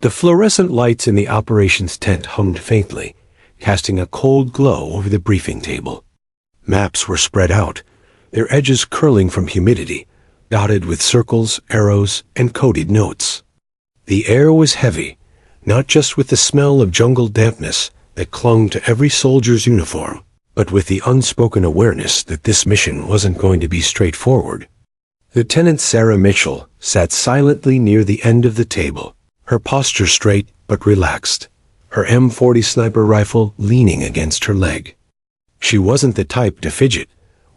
The fluorescent lights in the operations tent hummed faintly, casting a cold glow over the briefing table. Maps were spread out, their edges curling from humidity, dotted with circles, arrows, and coded notes. The air was heavy, not just with the smell of jungle dampness that clung to every soldier's uniform, but with the unspoken awareness that this mission wasn't going to be straightforward. Lieutenant Sarah Mitchell sat silently near the end of the table, her posture straight but relaxed, her M40 sniper rifle leaning against her leg. She wasn't the type to fidget,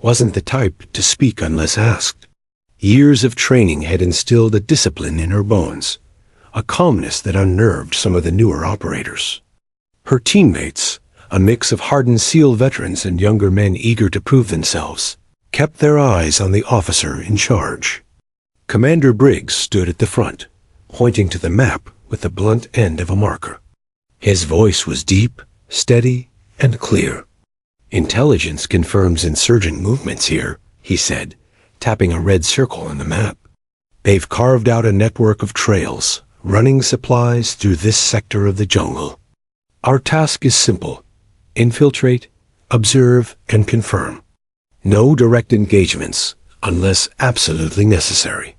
wasn't the type to speak unless asked. Years of training had instilled a discipline in her bones, a calmness that unnerved some of the newer operators. Her teammates, a mix of hardened SEAL veterans and younger men eager to prove themselves, kept their eyes on the officer in charge. Commander Briggs stood at the front, pointing to the map with the blunt end of a marker. His voice was deep, steady, and clear. "Intelligence confirms insurgent movements here," he said, tapping a red circle on the map. "They've carved out a network of trails, running supplies through this sector of the jungle. Our task is simple: infiltrate, observe, and confirm. No direct engagements, unless absolutely necessary.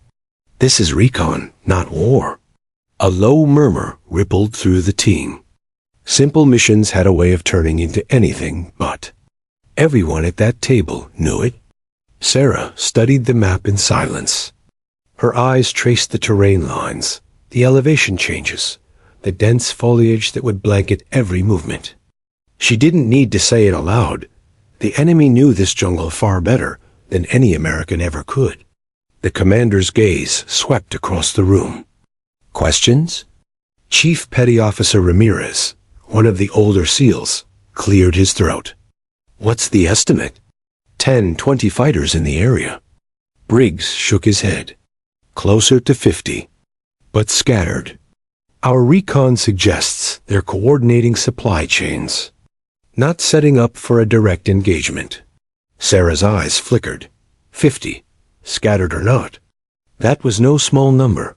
This is recon, not war." A low murmur rippled through the team. Simple missions had a way of turning into anything but. Everyone at that table knew it. Sarah studied the map in silence. Her eyes traced the terrain lines, the elevation changes, the dense foliage that would blanket every movement. She didn't need to say it aloud. The enemy knew this jungle far better than any American ever could. The commander's gaze swept across the room. "Questions?" Chief Petty Officer Ramirez, one of the older SEALs, cleared his throat. "What's the estimate?" 10-20 fighters in the area." Briggs shook his head. "Closer to 50. But scattered. Our recon suggests they're coordinating supply chains, not setting up for a direct engagement." Sarah's eyes flickered. 50, scattered or not. That was no small number,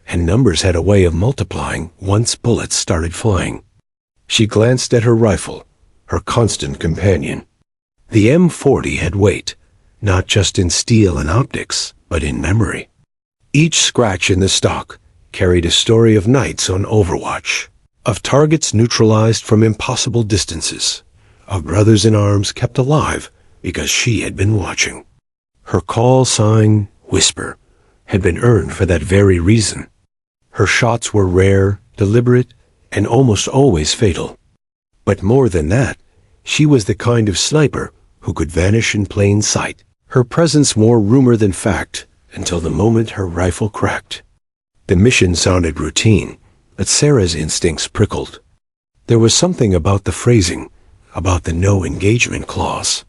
and numbers had a way of multiplying once bullets started flying. She glanced at her rifle, her constant companion. The M40 had weight, not just in steel and optics, but in memory. Each scratch in the stock carried a story of nights on Overwatch, of targets neutralized from impossible distances, of brothers in arms kept alive because she had been watching. Her call sign, Whisper, had been earned for that very reason. Her shots were rare, deliberate, and almost always fatal. But more than that, she was the kind of sniper who could vanish in plain sight. Her presence more rumor than fact until the moment her rifle cracked. The mission sounded routine, but Sarah's instincts prickled. There was something about the phrasing, about the no engagement clause.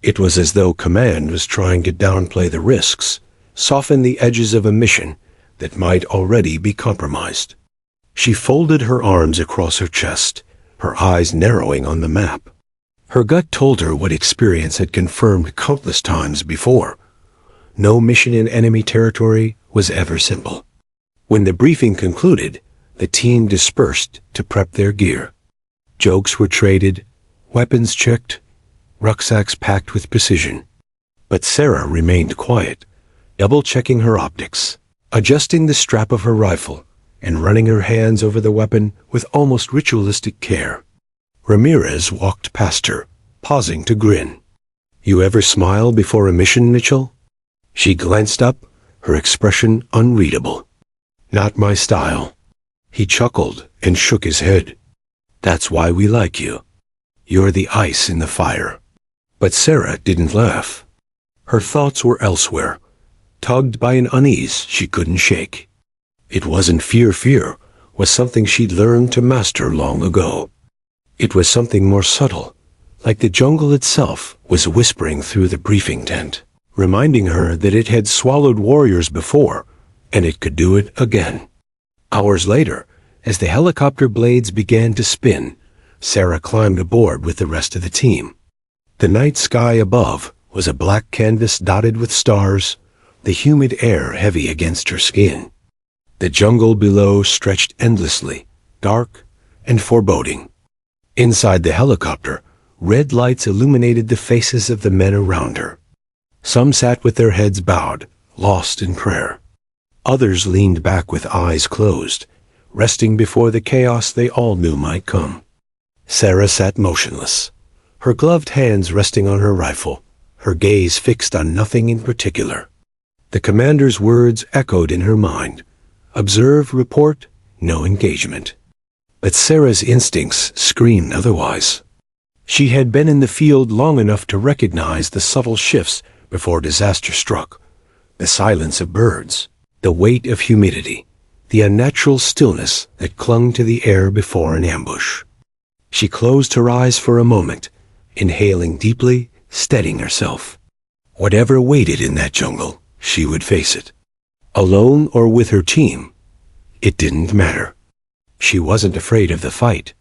It was as though command was trying to downplay the risks, soften the edges of a mission that might already be compromised. She folded her arms across her chest, her eyes narrowing on the map. Her gut told her what experience had confirmed countless times before. No mission in enemy territory was ever simple. When the briefing concluded, the team dispersed to prep their gear. Jokes were traded, weapons checked, rucksacks packed with precision. But Sarah remained quiet, double-checking her optics, adjusting the strap of her rifle, and running her hands over the weapon with almost ritualistic care. Ramirez walked past her, pausing to grin. "You ever smile before a mission, Mitchell?" She glanced up, her expression unreadable. "Not my style." He chuckled and shook his head. "That's why we like you. You're the ice in the fire." But Sarah didn't laugh. Her thoughts were elsewhere, tugged by an unease she couldn't shake. It wasn't fear was something she'd learned to master long ago. It was something more subtle, like the jungle itself was whispering through the briefing tent, reminding her that it had swallowed warriors before, and it could do it again. Hours later, as the helicopter blades began to spin, Sarah climbed aboard with the rest of the team. The night sky above was a black canvas dotted with stars, the humid air heavy against her skin. The jungle below stretched endlessly, dark and foreboding. Inside the helicopter, red lights illuminated the faces of the men around her. Some sat with their heads bowed, lost in prayer. Others leaned back with eyes closed, resting before the chaos they all knew might come. Sarah sat motionless, her gloved hands resting on her rifle, her gaze fixed on nothing in particular. The commander's words echoed in her mind. Observe, report, no engagement. But Sarah's instincts screamed otherwise. She had been in the field long enough to recognize the subtle shifts before disaster struck. The silence of birds, the weight of humidity, the unnatural stillness that clung to the air before an ambush. She closed her eyes for a moment, inhaling deeply, steadying herself. Whatever waited in that jungle, she would face it. Alone or with her team, it didn't matter. She wasn't afraid of the fight.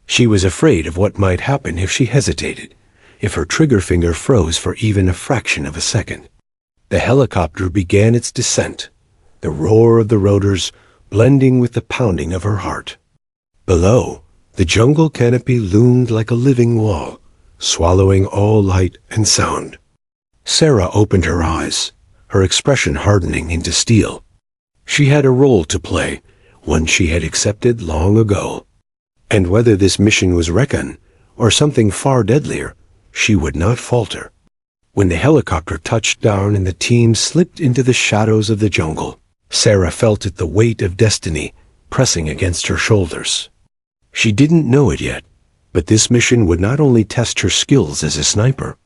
She was afraid of what might happen if she hesitated, if her trigger finger froze for even a fraction of a second. The helicopter began its descent, the roar of the rotors blending with the pounding of her heart. Below, the jungle canopy loomed like a living wall, swallowing all light and sound. Sarah opened her eyes, her expression hardening into steel. She had a role to play, one she had accepted long ago. And whether this mission was recon, or something far deadlier, she would not falter. When the helicopter touched down and the team slipped into the shadows of the jungle, Sarah felt it, the weight of destiny pressing against her shoulders. She didn't know it yet, but this mission would not only test her skills as a sniper,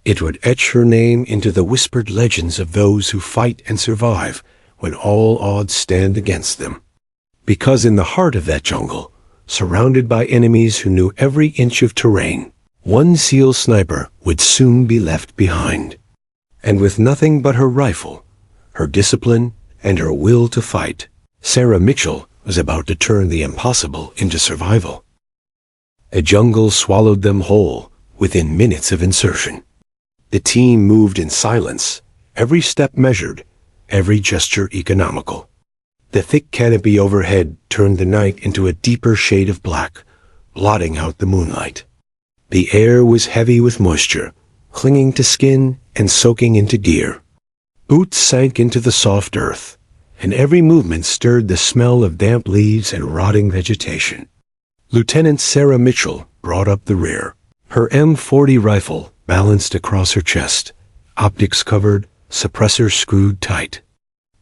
it would etch her name into the whispered legends of those who fight and survive when all odds stand against them. Because in the heart of that jungle, surrounded by enemies who knew every inch of terrain, one SEAL sniper would soon be left behind. And with nothing but her rifle, her discipline, and her will to fight, Sarah Mitchell was about to turn the impossible into survival. A jungle swallowed them whole within minutes of insertion. The team moved in silence, every step measured, every gesture economical. The thick canopy overhead turned the night into a deeper shade of black, blotting out the moonlight. The air was heavy with moisture, clinging to skin and soaking into gear. Boots sank into the soft earth, and every movement stirred the smell of damp leaves and rotting vegetation. Lieutenant Sarah Mitchell brought up the rear, her M40 rifle balanced across her chest, optics covered, suppressor screwed tight.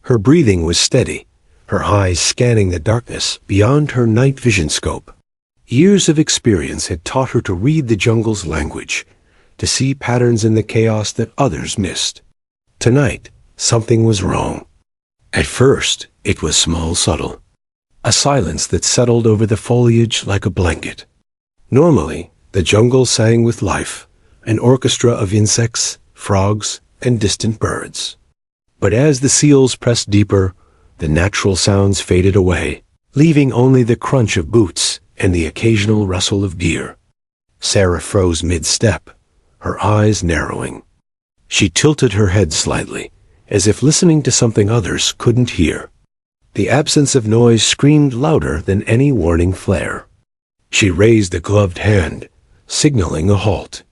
Her breathing was steady, her eyes scanning the darkness beyond her night vision scope. Years of experience had taught her to read the jungle's language, to see patterns in the chaos that others missed. Tonight, something was wrong. At first, it was small, subtle. A silence that settled over the foliage like a blanket. Normally, the jungle sang with life, an orchestra of insects, frogs, and distant birds. But as the SEALs pressed deeper, the natural sounds faded away, leaving only the crunch of boots and the occasional rustle of gear. Sarah froze mid-step, her eyes narrowing. She tilted her head slightly, as if listening to something others couldn't hear. The absence of noise screamed louder than any warning flare. She raised a gloved hand, signaling a halt.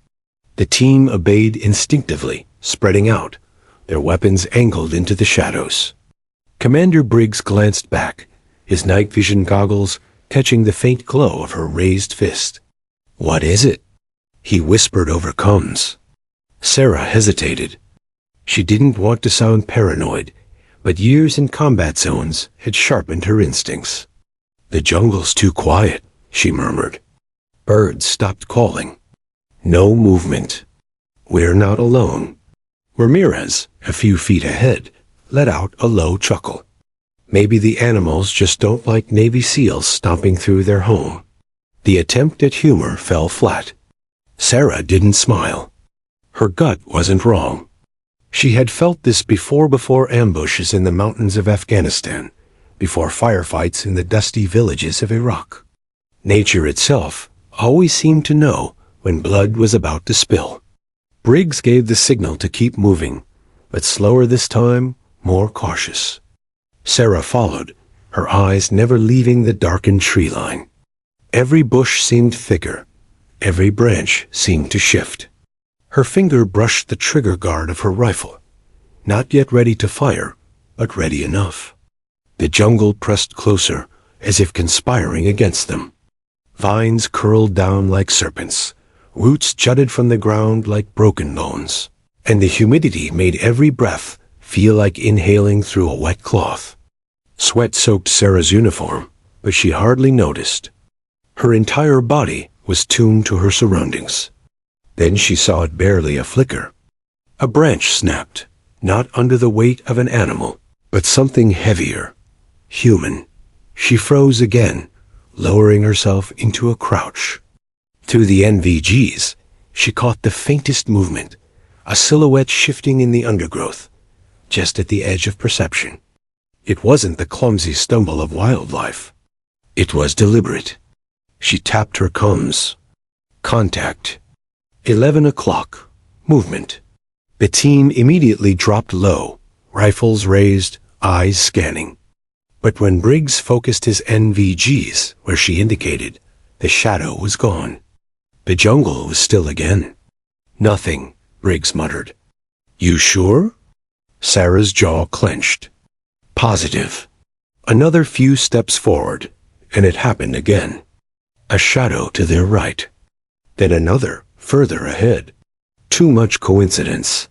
The team obeyed instinctively, spreading out, their weapons angled into the shadows. Commander Briggs glanced back, his night vision goggles catching the faint glow of her raised fist. "What is it?" he whispered over comms. Sarah hesitated. She didn't want to sound paranoid, but years in combat zones had sharpened her instincts. "The jungle's too quiet," she murmured. Birds stopped calling. No movement. "We're not alone." Ramirez, a few feet ahead, let out a low chuckle. Maybe the animals just don't like Navy SEALs stomping through their home. The attempt at humor fell flat. Sarah didn't smile. Her gut wasn't wrong. She had felt this before ambushes in the mountains of Afghanistan, before firefights in the dusty villages of Iraq. Nature itself always seemed to know when blood was about to spill. Briggs gave the signal to keep moving, but slower this time, more cautious. Sarah followed, her eyes never leaving the darkened tree line. Every bush seemed thicker. Every branch seemed to shift. Her finger brushed the trigger guard of her rifle, not yet ready to fire, but ready enough. The jungle pressed closer, as if conspiring against them. Vines curled down like serpents. Roots jutted from the ground like broken bones, and the humidity made every breath feel like inhaling through a wet cloth. Sweat soaked Sarah's uniform, but she hardly noticed. Her entire body was tuned to her surroundings. Then she saw it barely a flicker. A branch snapped, not under the weight of an animal, but something heavier, human. She froze again, lowering herself into a crouch. Through the NVGs, she caught the faintest movement, a silhouette shifting in the undergrowth, just at the edge of perception. It wasn't the clumsy stumble of wildlife. It was deliberate. She tapped her comms. Contact. 11 o'clock. Movement. The team immediately dropped low, rifles raised, eyes scanning. But when Briggs focused his NVGs where she indicated, the shadow was gone. The jungle was still again. Nothing, Briggs muttered. You sure? Sarah's jaw clenched. Positive. Another few steps forward, and it happened again. A shadow to their right. Then another, further ahead. Too much coincidence.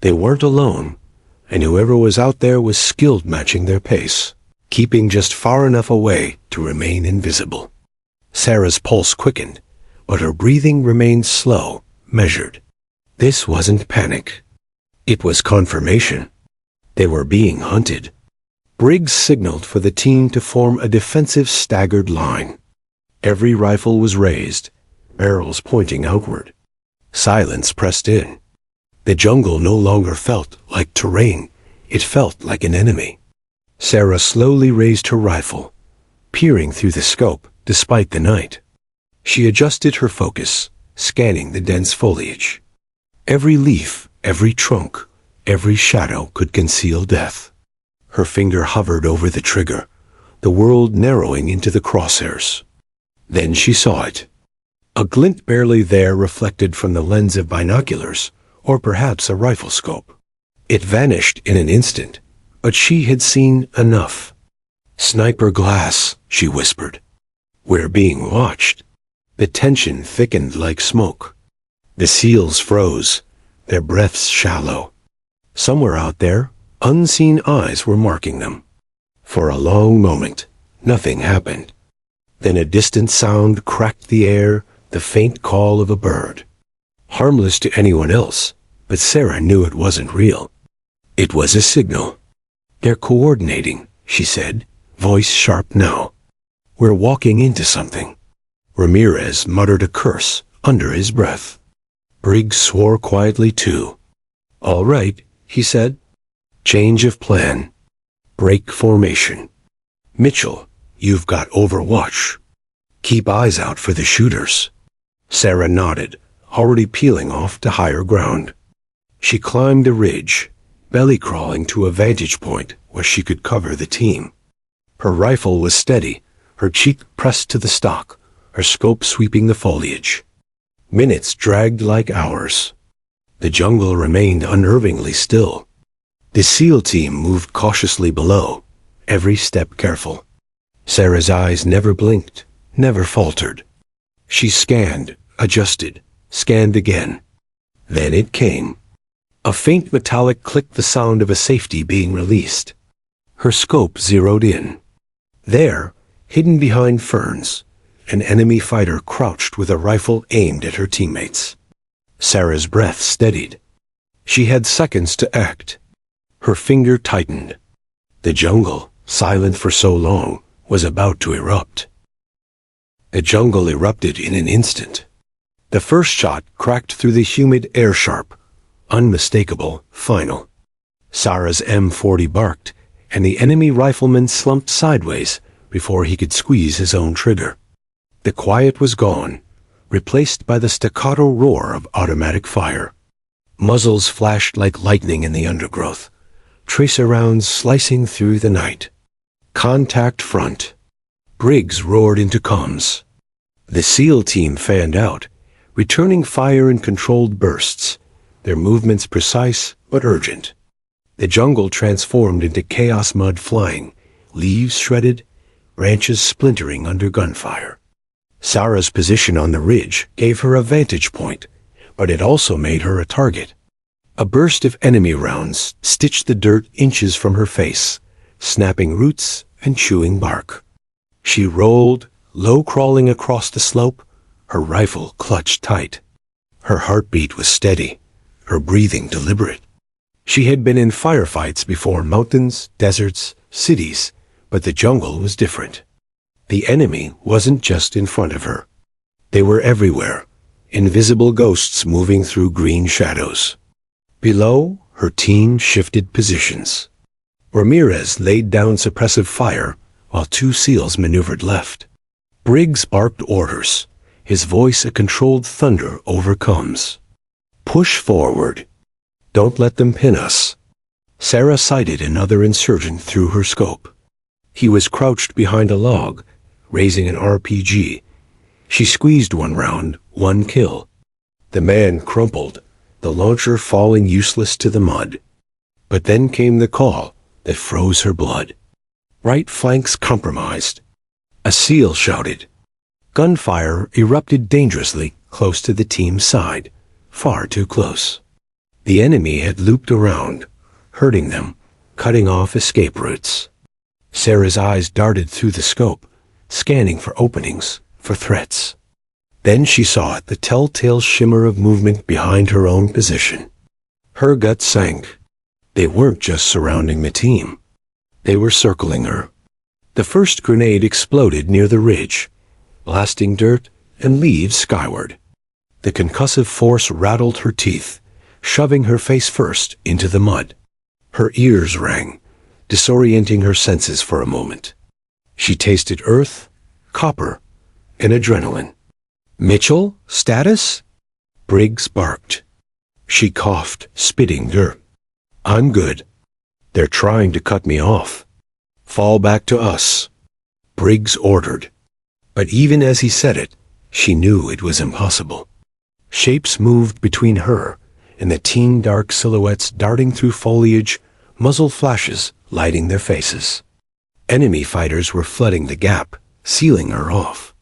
They weren't alone, and whoever was out there was skilled matching their pace, keeping just far enough away to remain invisible. Sarah's pulse quickened, but her breathing remained slow, measured. This wasn't panic. It was confirmation. They were being hunted. Briggs signaled for the team to form a defensive staggered line. Every rifle was raised, barrels pointing outward. Silence pressed in. The jungle no longer felt like terrain. It felt like an enemy. Sarah slowly raised her rifle, peering through the scope despite the night. She adjusted her focus, scanning the dense foliage. Every leaf, every trunk, every shadow could conceal death. Her finger hovered over the trigger, the world narrowing into the crosshairs. Then she saw it. A glint barely there reflected from the lens of binoculars, or perhaps a rifle scope. It vanished in an instant, but she had seen enough. Sniper glass, she whispered. We're being watched. The tension thickened like smoke. The seals froze, their breaths shallow. Somewhere out there, unseen eyes were marking them. For a long moment, nothing happened. Then a distant sound cracked the air, the faint call of a bird. Harmless to anyone else, but Sarah knew it wasn't real. It was a signal. They're coordinating, she said, voice sharp now. We're walking into something. Ramirez muttered a curse under his breath. Briggs swore quietly too. All right, he said. Change of plan. Break formation. Mitchell, you've got overwatch. Keep eyes out for the shooters. Sarah nodded, already peeling off to higher ground. She climbed a ridge, belly crawling to a vantage point where she could cover the team. Her rifle was steady, her cheek pressed to the stock, her scope sweeping the foliage. Minutes dragged like hours. The jungle remained unnervingly still. The SEAL team moved cautiously below, every step careful. Sarah's eyes never blinked, never faltered. She scanned, adjusted, scanned again. Then it came. A faint metallic click, the sound of a safety being released. Her scope zeroed in. There, hidden behind ferns, an enemy fighter crouched with a rifle aimed at her teammates. Sarah's breath steadied. She had seconds to act. Her finger tightened. The jungle, silent for so long, was about to erupt. The jungle erupted in an instant. The first shot cracked through the humid air sharp, unmistakable, final. Sarah's M40 barked, and the enemy rifleman slumped sideways before he could squeeze his own trigger. The quiet was gone, replaced by the staccato roar of automatic fire. Muzzles flashed like lightning in the undergrowth, tracer rounds slicing through the night. Contact front. Briggs roared into comms. The SEAL team fanned out, returning fire in controlled bursts, their movements precise but urgent. The jungle transformed into chaos, mud flying, leaves shredded, branches splintering under gunfire. Sarah's position on the ridge gave her a vantage point, but it also made her a target. A burst of enemy rounds stitched the dirt inches from her face, snapping roots and chewing bark. She rolled, low crawling across the slope, her rifle clutched tight. Her heartbeat was steady, her breathing deliberate. She had been in firefights before, mountains, deserts, cities, but the jungle was different. The enemy wasn't just in front of her. They were everywhere, invisible ghosts moving through green shadows. Below, her team shifted positions. Ramirez laid down suppressive fire while 2 SEALs maneuvered left. Briggs barked orders, his voice a controlled thunder over comms. Push forward. Don't let them pin us. Sarah sighted another insurgent through her scope. He was crouched behind a log, raising an RPG. She squeezed one round, 1 kill. The man crumpled, the launcher falling useless to the mud. But then came the call that froze her blood. Right flanks compromised. A SEAL shouted. Gunfire erupted dangerously close to the team's side, far too close. The enemy had looped around, hurting them, cutting off escape routes. Sarah's eyes darted through the scope, scanning for openings, for threats. Then she saw the telltale shimmer of movement behind her own position. Her gut sank. They weren't just surrounding the team. They were circling her. The first grenade exploded near the ridge, blasting dirt and leaves skyward. The concussive force rattled her teeth, shoving her face first into the mud. Her ears rang, disorienting her senses for a moment. She tasted earth, copper, and adrenaline. Mitchell, status? Briggs barked. She coughed, spitting dirt. I'm good. They're trying to cut me off. Fall back to us, Briggs ordered. But even as he said it, she knew it was impossible. Shapes moved between her and the teen dark silhouettes darting through foliage, muzzle flashes lighting their faces. Enemy fighters were flooding the gap, sealing her off.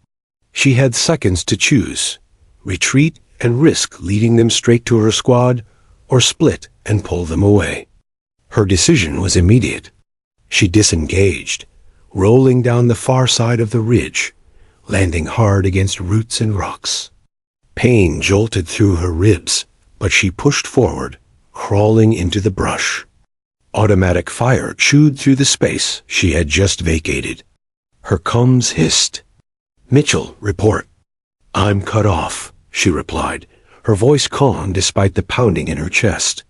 She had seconds to choose, retreat and risk leading them straight to her squad, or split and pull them away. Her decision was immediate. She disengaged, rolling down the far side of the ridge, landing hard against roots and rocks. Pain jolted through her ribs, but she pushed forward, crawling into the brush. Automatic fire chewed through the space she had just vacated. Her comms hissed. Mitchell, report. I'm cut off, she replied, her voice calm despite the pounding in her chest.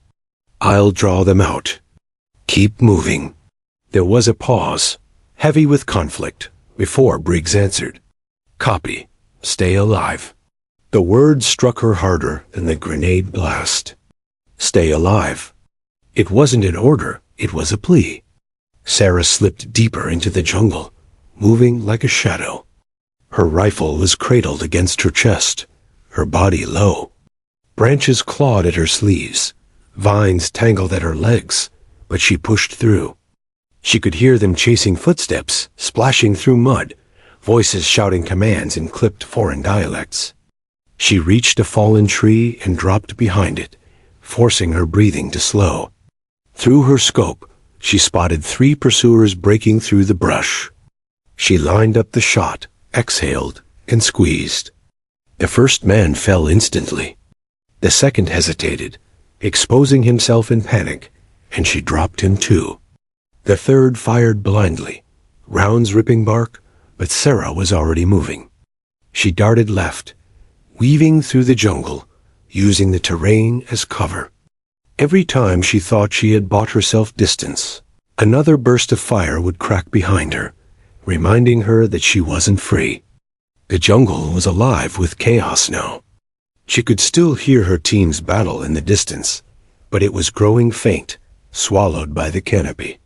I'll draw them out. Keep moving. There was a pause, heavy with conflict, before Briggs answered. Copy. Stay alive. The word struck her harder than the grenade blast. Stay alive. It wasn't an order, it was a plea. Sarah slipped deeper into the jungle, moving like a shadow. Her rifle was cradled against her chest, her body low. Branches clawed at her sleeves, vines tangled at her legs, but she pushed through. She could hear them chasing footsteps, splashing through mud, voices shouting commands in clipped foreign dialects. She reached a fallen tree and dropped behind it, forcing her breathing to slow. Through her scope, she spotted 3 pursuers breaking through the brush. She lined up the shot, exhaled, and squeezed. The first man fell instantly. The second hesitated, exposing himself in panic, and she dropped him too. The third fired blindly, rounds ripping bark, but Sarah was already moving. She darted left, weaving through the jungle, using the terrain as cover. Every time she thought she had bought herself distance, another burst of fire would crack behind her, reminding her that she wasn't free. The jungle was alive with chaos now. She could still hear her team's battle in the distance, but it was growing faint, swallowed by the canopy.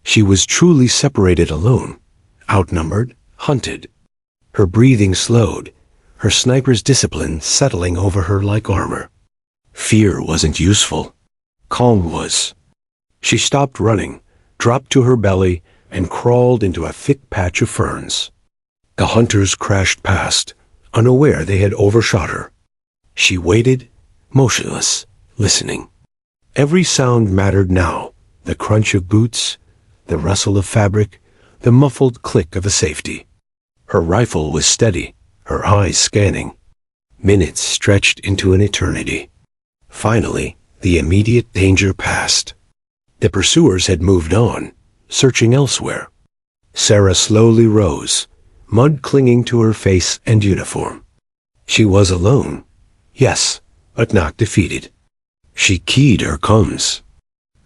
She was truly separated alone, outnumbered, hunted. Her breathing slowed, her sniper's discipline settling over her like armor. Fear wasn't useful. Calm was. She stopped running, dropped to her belly, and crawled into a thick patch of ferns. The hunters crashed past, unaware they had overshot her. She waited, motionless, listening. Every sound mattered now, the crunch of boots, the rustle of fabric, the muffled click of a safety. Her rifle was steady, her eyes scanning. Minutes stretched into an eternity. Finally, the immediate danger passed. The pursuers had moved on, searching elsewhere. Sarah slowly rose, mud clinging to her face and uniform. She was alone, yes, but not defeated. She keyed her comms.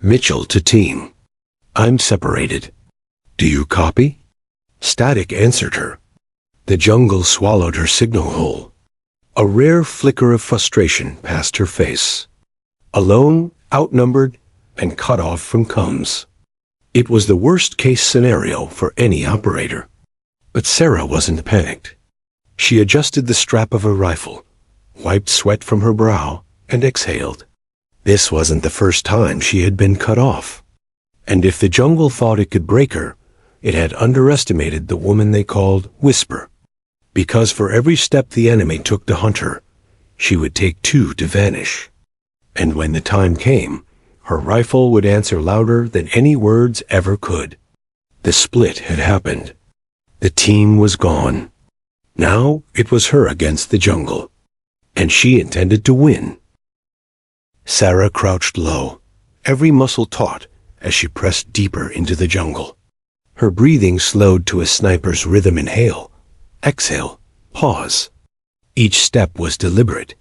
Mitchell to team. I'm separated. Do you copy? Static answered her. The jungle swallowed her signal whole. A rare flicker of frustration passed her face. Alone, outnumbered, and cut off from comms. It was the worst-case scenario for any operator. But Sarah wasn't panicked. She adjusted the strap of her rifle, wiped sweat from her brow, and exhaled. This wasn't the first time she had been cut off. And if the jungle thought it could break her, it had underestimated the woman they called Whisper. Because for every step the enemy took to hunt her, she would take two to vanish. And when the time came, her rifle would answer louder than any words ever could. The split had happened. The team was gone. Now it was her against the jungle. And she intended to win. Sarah crouched low, every muscle taut as she pressed deeper into the jungle. Her breathing slowed to a sniper's rhythm. Inhale, exhale, pause. Each step was deliberate,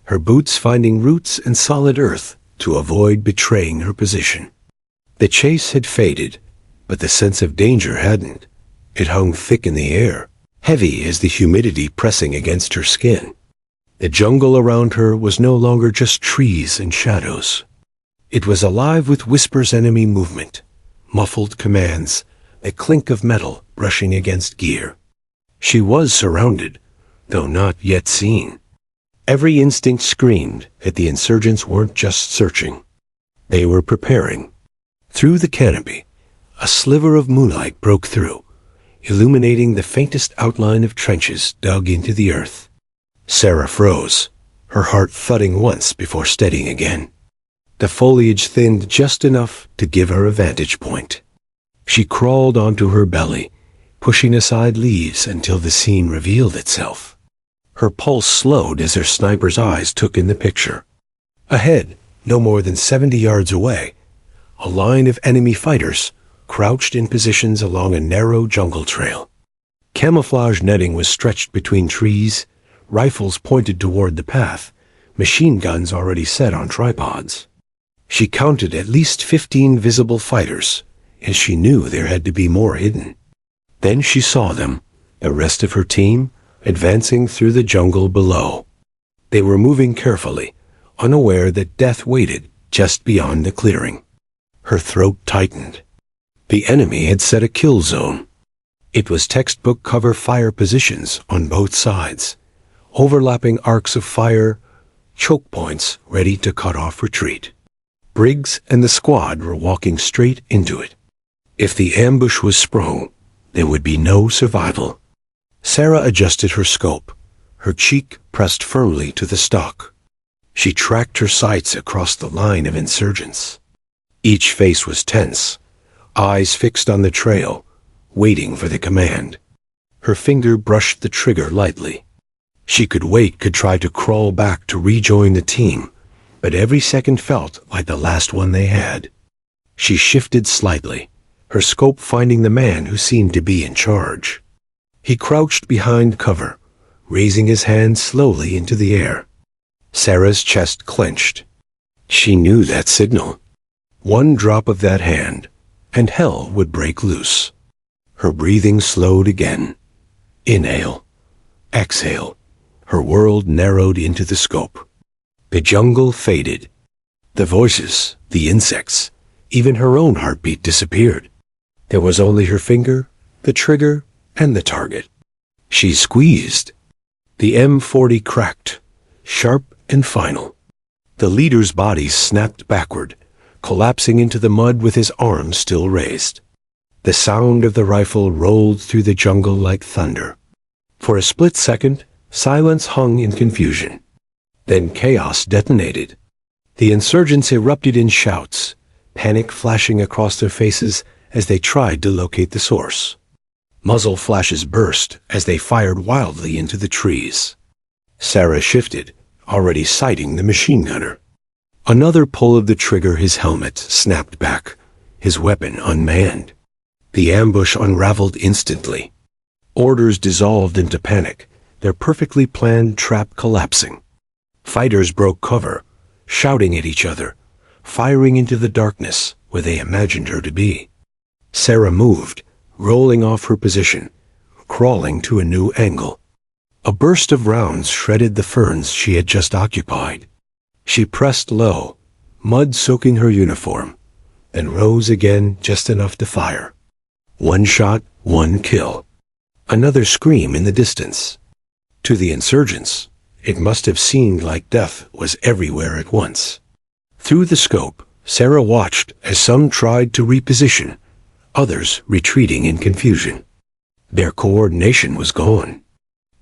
her boots finding roots and solid earth to avoid betraying her position. The chase had faded, but the sense of danger hadn't. It hung thick in the air, heavy as the humidity pressing against her skin. The jungle around her was no longer just trees and shadows. It was alive with Whisper's enemy movement, muffled commands, a clink of metal brushing against gear. She was surrounded, though not yet seen. Every instinct screamed that the insurgents weren't just searching. They were preparing. Through the canopy, a sliver of moonlight broke through, illuminating the faintest outline of trenches dug into the earth. Sarah froze, her heart thudding once before steadying again. The foliage thinned just enough to give her a vantage point. She crawled onto her belly, pushing aside leaves until the scene revealed itself. Her pulse slowed as her sniper's eyes took in the picture. Ahead, no more than 70 yards away, a line of enemy fighters crouched in positions along a narrow jungle trail. Camouflage netting was stretched between trees, rifles pointed toward the path, machine guns already set on tripods. She counted at least 15 visible fighters, and she knew there had to be more hidden. Then she saw them, the rest of her team, advancing through the jungle below. They were moving carefully, unaware that death waited just beyond the clearing. Her throat tightened. The enemy had set a kill zone. It was textbook cover fire positions on both sides, overlapping arcs of fire, choke points ready to cut off retreat. Briggs and the squad were walking straight into it. If the ambush was sprung, there would be no survival. Sarah adjusted her scope, her cheek pressed firmly to the stock. She tracked her sights across the line of insurgents. Each face was tense, eyes fixed on the trail, waiting for the command. Her finger brushed the trigger lightly. She could try to crawl back to rejoin the team, but every second felt like the last one they had. She shifted slightly, her scope finding the man who seemed to be in charge. He crouched behind cover, raising his hand slowly into the air. Sarah's chest clenched. She knew that signal. One drop of that hand, and hell would break loose. Her breathing slowed again. Inhale. Exhale. Her world narrowed into the scope. The jungle faded. The voices, the insects, even her own heartbeat disappeared. There was only her finger, the trigger, and the target. She squeezed. The M40 cracked, sharp and final. The leader's body snapped backward, collapsing into the mud with his arms still raised. The sound of the rifle rolled through the jungle like thunder. For a split second, silence hung in confusion. Then chaos detonated. The insurgents erupted in shouts, panic flashing across their faces as they tried to locate the source. Muzzle flashes burst as they fired wildly into the trees. Sarah shifted, already sighting the machine gunner. Another pull of the trigger, his helmet snapped back, his weapon unmanned. The ambush unraveled instantly. Orders dissolved into panic, their perfectly planned trap collapsing. Fighters broke cover, shouting at each other, firing into the darkness where they imagined her to be. Sarah moved, rolling off her position, crawling to a new angle. A burst of rounds shredded the ferns she had just occupied. She pressed low, mud soaking her uniform, then rose again just enough to fire. One shot, one kill. Another scream in the distance. To the insurgents, it must have seemed like death was everywhere at once. Through the scope, Sarah watched as some tried to reposition, others retreating in confusion. Their coordination was gone.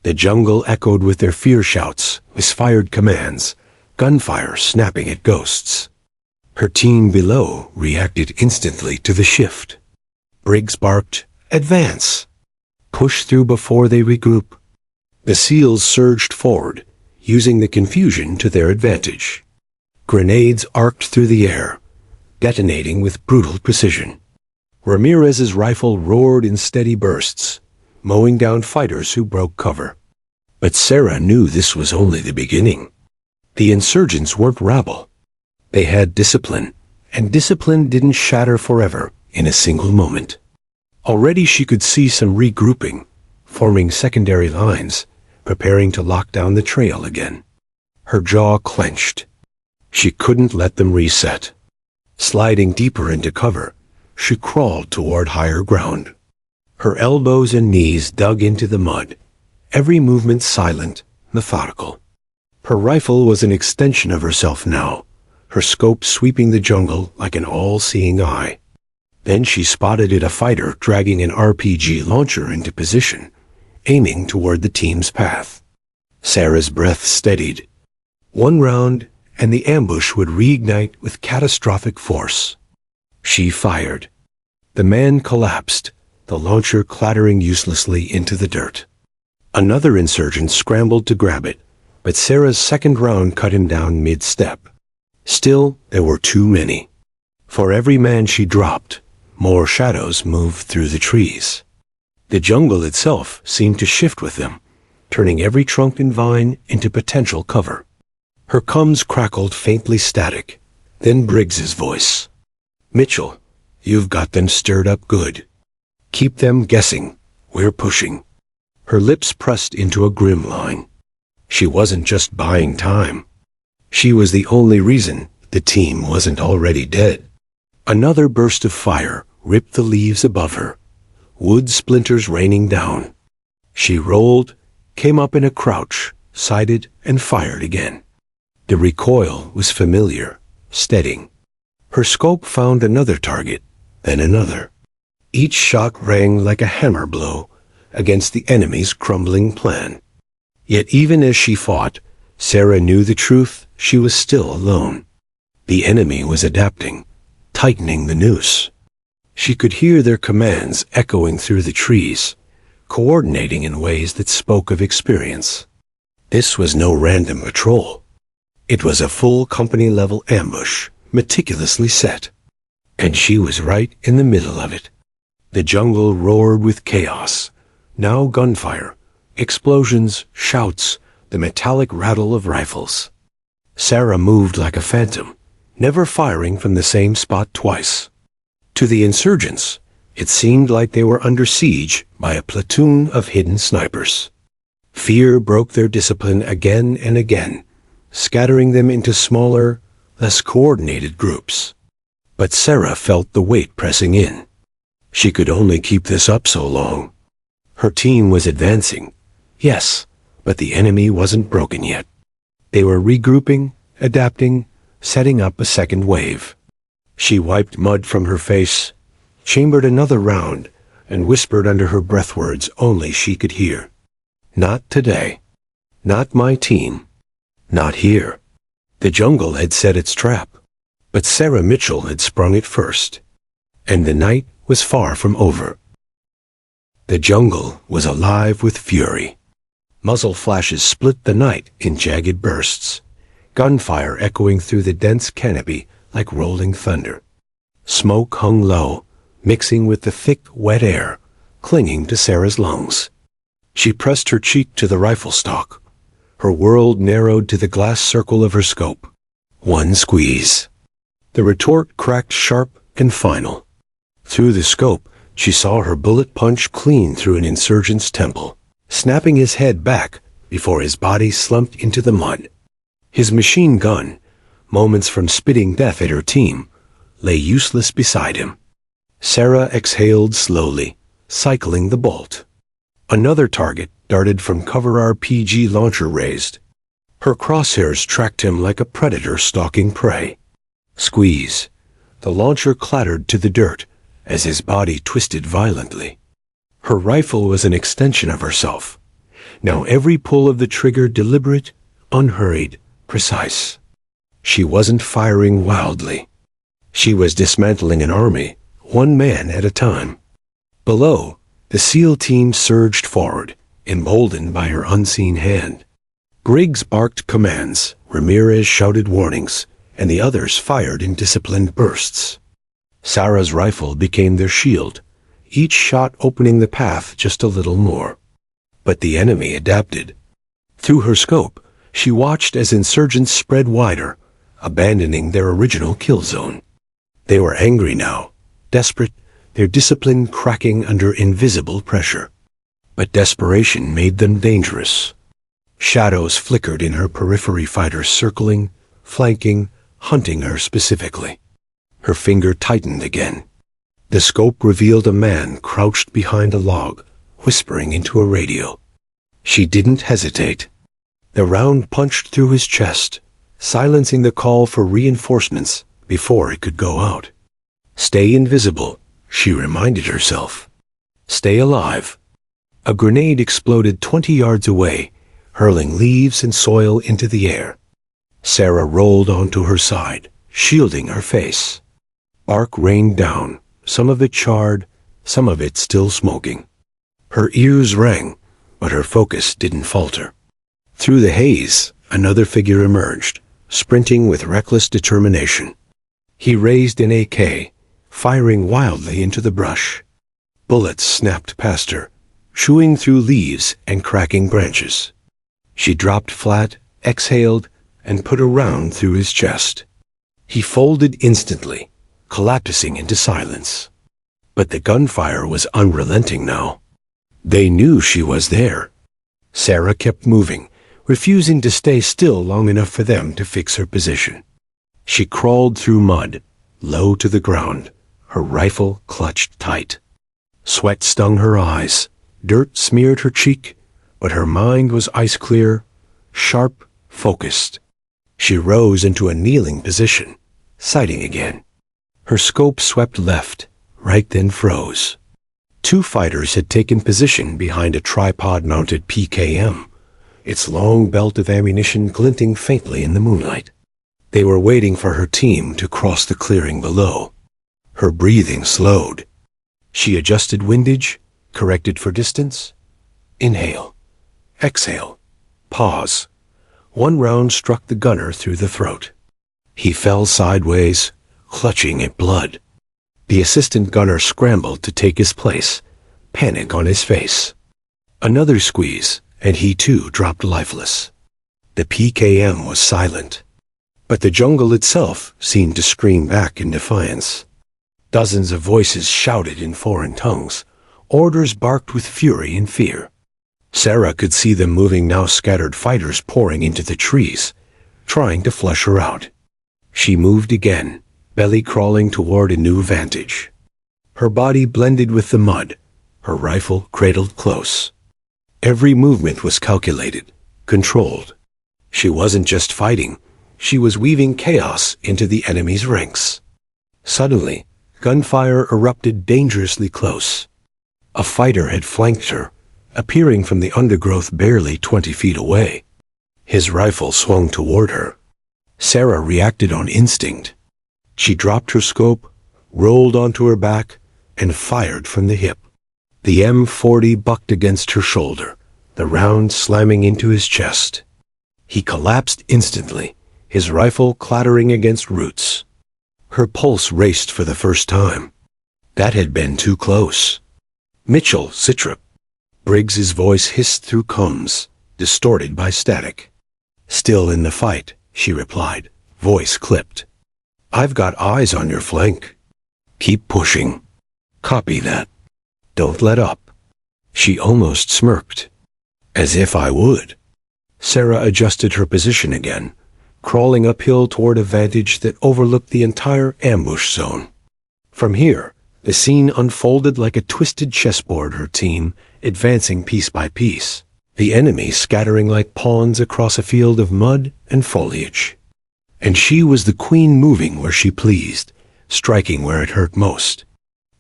The jungle echoed with their fear shouts, misfired commands, gunfire snapping at ghosts. Her team below reacted instantly to the shift. Briggs barked, "Advance!" Push through before they regroup. The SEALs surged forward, using the confusion to their advantage. Grenades arced through the air, detonating with brutal precision. Ramirez's rifle roared in steady bursts, mowing down fighters who broke cover. But Sarah knew this was only the beginning. The insurgents weren't rabble. They had discipline, and discipline didn't shatter forever in a single moment. Already she could see some regrouping, forming secondary lines, preparing to lock down the trail again. Her jaw clenched. She couldn't let them reset. Sliding deeper into cover, she crawled toward higher ground. Her elbows and knees dug into the mud, every movement silent, methodical. Her rifle was an extension of herself now, her scope sweeping the jungle like an all-seeing eye. Then she spotted a fighter dragging an RPG launcher into position, aiming toward the team's path. Sarah's breath steadied. One round, and the ambush would reignite with catastrophic force. She fired. The man collapsed, the launcher clattering uselessly into the dirt. Another insurgent scrambled to grab it, but Sarah's second round cut him down mid-step. Still, there were too many. For every man she dropped, more shadows moved through the trees. The jungle itself seemed to shift with them, turning every trunk and vine into potential cover. Her comms crackled faintly static, then Briggs's voice. "Mitchell, you've got them stirred up good. Keep them guessing. We're pushing." Her lips pressed into a grim line. She wasn't just buying time. She was the only reason the team wasn't already dead. Another burst of fire ripped the leaves above her, wood splinters raining down. She rolled, came up in a crouch, sighted, and fired again. The recoil was familiar, steadying. Her scope found another target, then another. Each shot rang like a hammer blow against the enemy's crumbling plan. Yet even as she fought, Sarah knew the truth: she was still alone. The enemy was adapting, tightening the noose. She could hear their commands echoing through the trees, coordinating in ways that spoke of experience. This was no random patrol. It was a full company-level ambush, meticulously set. And she was right in the middle of it. The jungle roared with chaos. Now gunfire, explosions, shouts, the metallic rattle of rifles. Sarah moved like a phantom, never firing from the same spot twice. To the insurgents, it seemed like they were under siege by a platoon of hidden snipers. Fear broke their discipline again and again, scattering them into smaller, less coordinated groups. But Sarah felt the weight pressing in. She could only keep this up so long. Her team was advancing, yes, but the enemy wasn't broken yet. They were regrouping, adapting, setting up a second wave. She wiped mud from her face, chambered another round, and whispered under her breath words only she could hear. Not today. Not my team. Not here. The jungle had set its trap, but Sarah Mitchell had sprung it first. And the night was far from over. The jungle was alive with fury. Muzzle flashes split the night in jagged bursts, gunfire echoing through the dense canopy like rolling thunder. Smoke hung low, mixing with the thick, wet air, clinging to Sarah's lungs. She pressed her cheek to the rifle stock. Her world narrowed to the glass circle of her scope. One squeeze. The retort cracked sharp and final. Through the scope, she saw her bullet punch clean through an insurgent's temple, snapping his head back before his body slumped into the mud. His machine gun, moments from spitting death at her team, lay useless beside him. Sarah exhaled slowly, cycling the bolt. Another target darted from cover RPG launcher raised. Her crosshairs tracked him like a predator stalking prey. Squeeze. The launcher clattered to the dirt as his body twisted violently. Her rifle was an extension of herself. Now every pull of the trigger deliberate, unhurried, precise. She wasn't firing wildly. She was dismantling an army, one man at a time. Below, the SEAL team surged forward, emboldened by her unseen hand. Briggs barked commands, Ramirez shouted warnings, and the others fired in disciplined bursts. Sarah's rifle became their shield, each shot opening the path just a little more. But the enemy adapted. Through her scope, she watched as insurgents spread wider, abandoning their original kill zone. They were angry now, desperate, their discipline cracking under invisible pressure. But desperation made them dangerous. Shadows flickered in her periphery, fighters circling, flanking, hunting her specifically. Her finger tightened again. The scope revealed a man crouched behind a log, whispering into a radio. She didn't hesitate. The round punched through his chest, silencing the call for reinforcements before it could go out. Stay invisible, she reminded herself. Stay alive. A grenade exploded 20 yards away, hurling leaves and soil into the air. Sarah rolled onto her side, shielding her face. Bark rained down, some of it charred, some of it still smoking. Her ears rang, but her focus didn't falter. Through the haze, another figure emerged, sprinting with reckless determination. He raised an AK, firing wildly into the brush. Bullets snapped past her, chewing through leaves and cracking branches. She dropped flat, exhaled, and put a round through his chest. He folded instantly, collapsing into silence. But the gunfire was unrelenting now. They knew she was there. Sarah kept moving, refusing to stay still long enough for them to fix her position. She crawled through mud, low to the ground, her rifle clutched tight. Sweat stung her eyes, dirt smeared her cheek, but her mind was ice-clear, sharp, focused. She rose into a kneeling position, sighting again. Her scope swept left, right then froze. Two fighters had taken position behind a tripod-mounted PKM, its long belt of ammunition glinting faintly in the moonlight. They were waiting for her team to cross the clearing below. Her breathing slowed. She adjusted windage, corrected for distance. Inhale. Exhale. Pause. One round struck the gunner through the throat. He fell sideways, clutching at blood. The assistant gunner scrambled to take his place, panic on his face. Another squeeze, and he too dropped lifeless. The PKM was silent, but the jungle itself seemed to scream back in defiance. Dozens of voices shouted in foreign tongues. Orders barked with fury and fear. Sarah could see them moving, now scattered fighters pouring into the trees, trying to flush her out. She moved again, belly crawling toward a new vantage. Her body blended with the mud, her rifle cradled close. Every movement was calculated, controlled. She wasn't just fighting, she was weaving chaos into the enemy's ranks. Suddenly, gunfire erupted dangerously close. A fighter had flanked her, appearing from the undergrowth barely 20 feet away. His rifle swung toward her. Sarah reacted on instinct. She dropped her scope, rolled onto her back, and fired from the hip. The M40 bucked against her shoulder, the round slamming into his chest. He collapsed instantly, his rifle clattering against roots. Her pulse raced for the first time. That had been too close. Mitchell, Citrip. Briggs's voice hissed through combs, distorted by static. Still in the fight, she replied, voice clipped. I've got eyes on your flank. Keep pushing. Copy that. Don't let up. She almost smirked. As if I would. Sarah adjusted her position again, crawling uphill toward a vantage that overlooked the entire ambush zone. From here, the scene unfolded like a twisted chessboard, her team advancing piece by piece, the enemy scattering like pawns across a field of mud and foliage. And she was the queen, moving where she pleased, striking where it hurt most.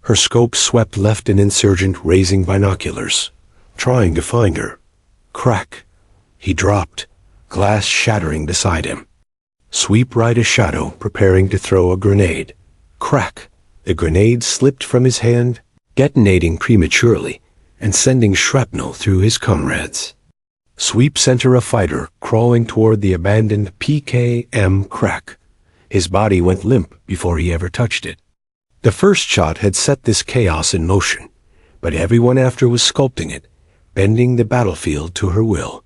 Her scope swept left, an insurgent raising binoculars, trying to find her. Crack. He dropped, glass shattering beside him. Sweep right, a shadow preparing to throw a grenade. Crack. The grenade slipped from his hand, detonating prematurely and sending shrapnel through his comrades. Sweep center, a fighter crawling toward the abandoned PKM. Crack. His body went limp before he ever touched it. The first shot had set this chaos in motion, but everyone after was sculpting it, bending the battlefield to her will.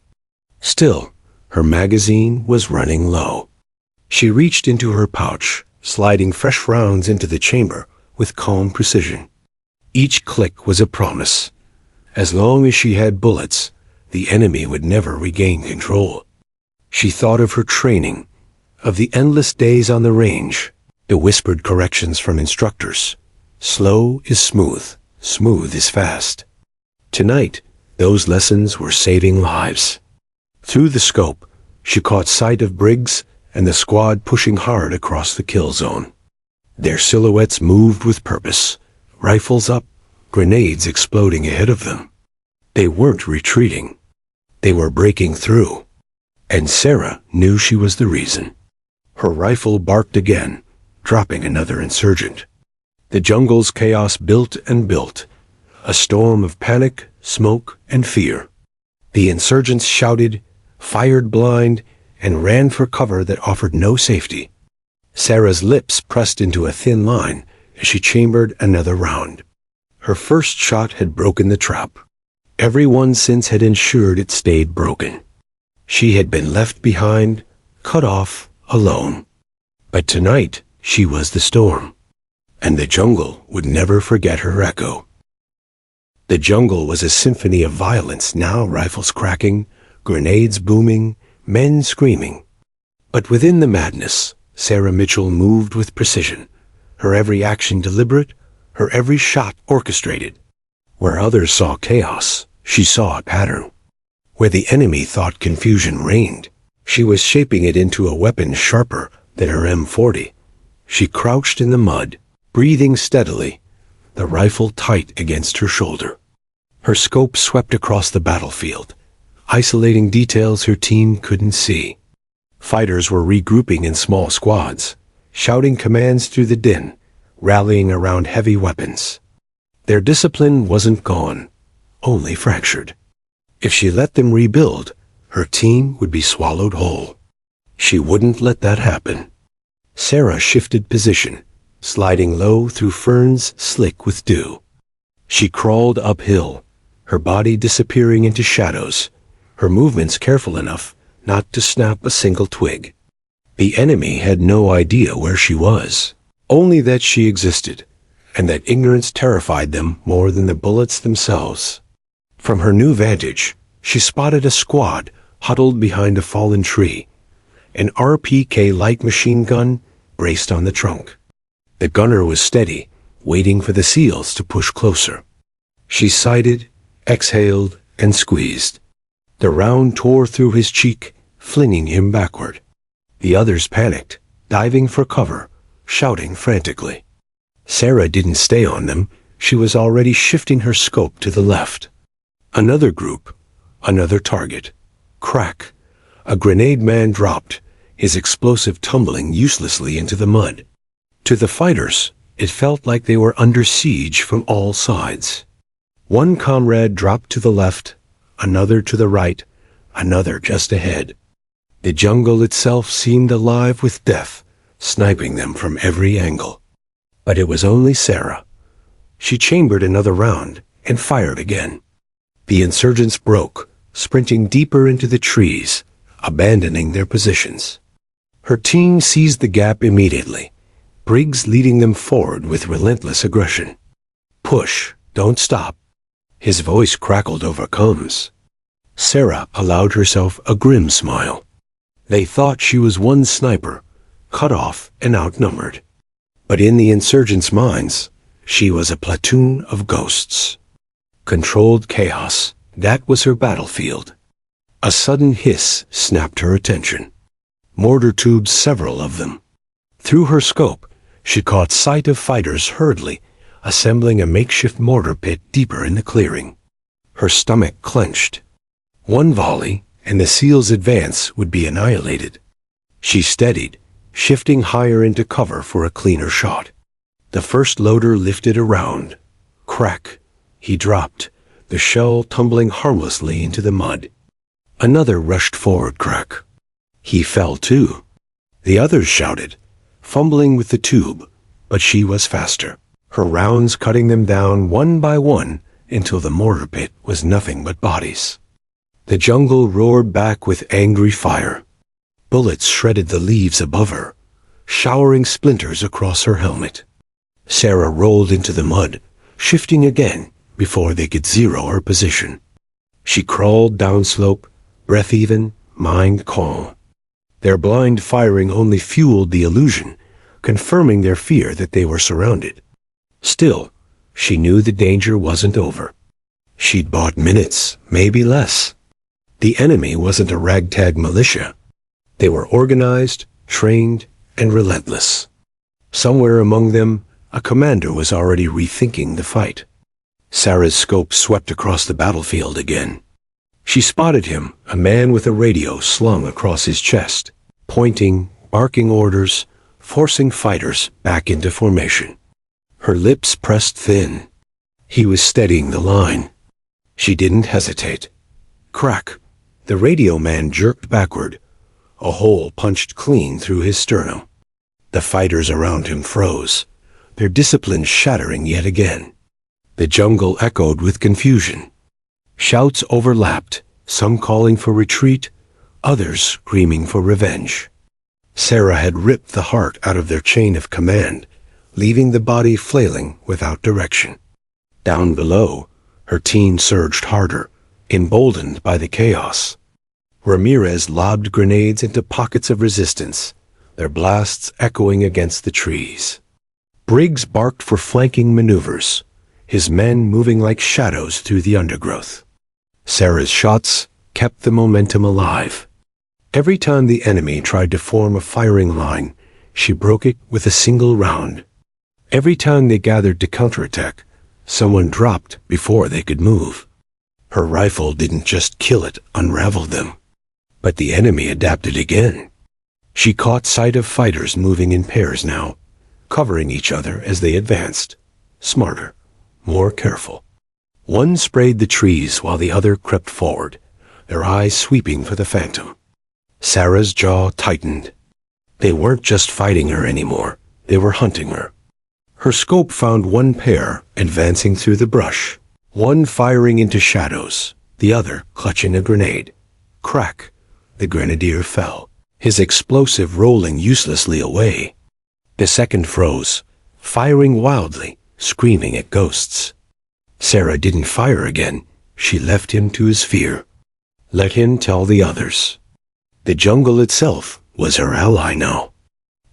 Still, her magazine was running low. She reached into her pouch, sliding fresh rounds into the chamber with calm precision. Each click was a promise. As long as she had bullets, the enemy would never regain control. She thought of her training, of the endless days on the range, the whispered corrections from instructors. Slow is smooth, smooth is fast. Tonight, those lessons were saving lives. Through the scope, she caught sight of Briggs and the squad pushing hard across the kill zone. Their silhouettes moved with purpose, rifles up, grenades exploding ahead of them. They weren't retreating. They were breaking through. And Sarah knew she was the reason. Her rifle barked again, dropping another insurgent. The jungle's chaos built and built, a storm of panic, smoke, and fear. The insurgents shouted, fired blind, and ran for cover that offered no safety. Sarah's lips pressed into a thin line as she chambered another round. Her first shot had broken the trap. Everyone since had ensured it stayed broken. She had been left behind, cut off, alone. But tonight, she was the storm, and the jungle would never forget her echo. The jungle was a symphony of violence now, rifles cracking, grenades booming, men screaming. But within the madness, Sarah Mitchell moved with precision, her every action deliberate, her every shot orchestrated. Where others saw chaos, she saw a pattern. Where the enemy thought confusion reigned, she was shaping it into a weapon sharper than her M40. She crouched in the mud, breathing steadily, the rifle tight against her shoulder. Her scope swept across the battlefield, isolating details her team couldn't see. Fighters were regrouping in small squads, shouting commands through the din, rallying around heavy weapons. Their discipline wasn't gone, only fractured. If she let them rebuild, her team would be swallowed whole. She wouldn't let that happen. Sarah shifted position, sliding low through ferns slick with dew. She crawled uphill, her body disappearing into shadows, her movements careful enough not to snap a single twig. The enemy had no idea where she was, only that she existed, and that ignorance terrified them more than the bullets themselves. From her new vantage, she spotted a squad huddled behind a fallen tree, an RPK light machine gun braced on the trunk. The gunner was steady, waiting for the seals to push closer. She sighted, exhaled, and squeezed. The round tore through his cheek, flinging him backward. The others panicked, diving for cover, shouting frantically. Sarah didn't stay on them. She was already shifting her scope to the left. Another group, another target. Crack. A grenade man dropped, his explosive tumbling uselessly into the mud. To the fighters, it felt like they were under siege from all sides. One comrade dropped to the left, another to the right, another just ahead. The jungle itself seemed alive with death, sniping them from every angle. But it was only Sarah. She chambered another round and fired again. The insurgents broke, sprinting deeper into the trees, abandoning their positions. Her team seized the gap immediately, Briggs leading them forward with relentless aggression. "Push, don't stop." His voice crackled over comms. Sarah allowed herself a grim smile. They thought she was one sniper, cut off and outnumbered. But in the insurgents' minds, she was a platoon of ghosts. Controlled chaos, that was her battlefield. A sudden hiss snapped her attention. Mortar tubes, several of them. Through her scope, she caught sight of fighters hurriedly assembling a makeshift mortar pit deeper in the clearing. Her stomach clenched. One volley, and the SEAL's advance would be annihilated. She steadied, shifting higher into cover for a cleaner shot. The first loader lifted a round. Crack. He dropped, the shell tumbling harmlessly into the mud. Another rushed forward. Crack. He fell too. The others shouted, fumbling with the tube, but she was faster, her rounds cutting them down one by one until the mortar pit was nothing but bodies. The jungle roared back with angry fire. Bullets shredded the leaves above her, showering splinters across her helmet. Sarah rolled into the mud, shifting again before they could zero her position. She crawled downslope, breath even, mind calm. Their blind firing only fueled the illusion, confirming their fear that they were surrounded. Still, she knew the danger wasn't over. She'd bought minutes, maybe less. The enemy wasn't a ragtag militia. They were organized, trained, and relentless. Somewhere among them, a commander was already rethinking the fight. Sarah's scope swept across the battlefield again. She spotted him, a man with a radio slung across his chest, pointing, barking orders, forcing fighters back into formation. Her lips pressed thin. He was steadying the line. She didn't hesitate. Crack! The radio man jerked backward. A hole punched clean through his sternum. The fighters around him froze, their discipline shattering yet again. The jungle echoed with confusion. Shouts overlapped, some calling for retreat, others screaming for revenge. Sarah had ripped the heart out of their chain of command, leaving the body flailing without direction. Down below, her team surged harder, emboldened by the chaos. Ramirez lobbed grenades into pockets of resistance, their blasts echoing against the trees. Briggs barked for flanking maneuvers, his men moving like shadows through the undergrowth. Sarah's shots kept the momentum alive. Every time the enemy tried to form a firing line, she broke it with a single round. Every time they gathered to counterattack, someone dropped before they could move. Her rifle didn't just kill it, unravel them. But the enemy adapted again. She caught sight of fighters moving in pairs now, covering each other as they advanced, smarter, more careful. One sprayed the trees while the other crept forward, their eyes sweeping for the phantom. Sarah's jaw tightened. They weren't just fighting her anymore, they were hunting her. Her scope found one pair advancing through the brush, one firing into shadows, the other clutching a grenade. Crack! The grenadier fell, his explosive rolling uselessly away. The second froze, firing wildly, screaming at ghosts. Sarah didn't fire again. She left him to his fear. Let him tell the others. The jungle itself was her ally now.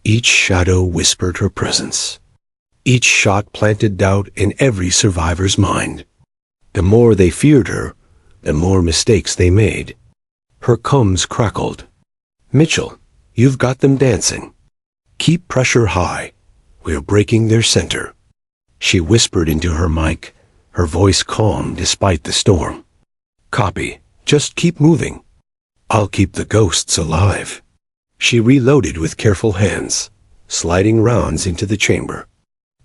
Each shadow whispered her presence. Each shot planted doubt in every survivor's mind. The more they feared her, the more mistakes they made. Her combs crackled. "Mitchell, you've got them dancing. Keep pressure high. We're breaking their center." She whispered into her mic, her voice calm despite the storm. "Copy. Just keep moving. I'll keep the ghosts alive." She reloaded with careful hands, sliding rounds into the chamber.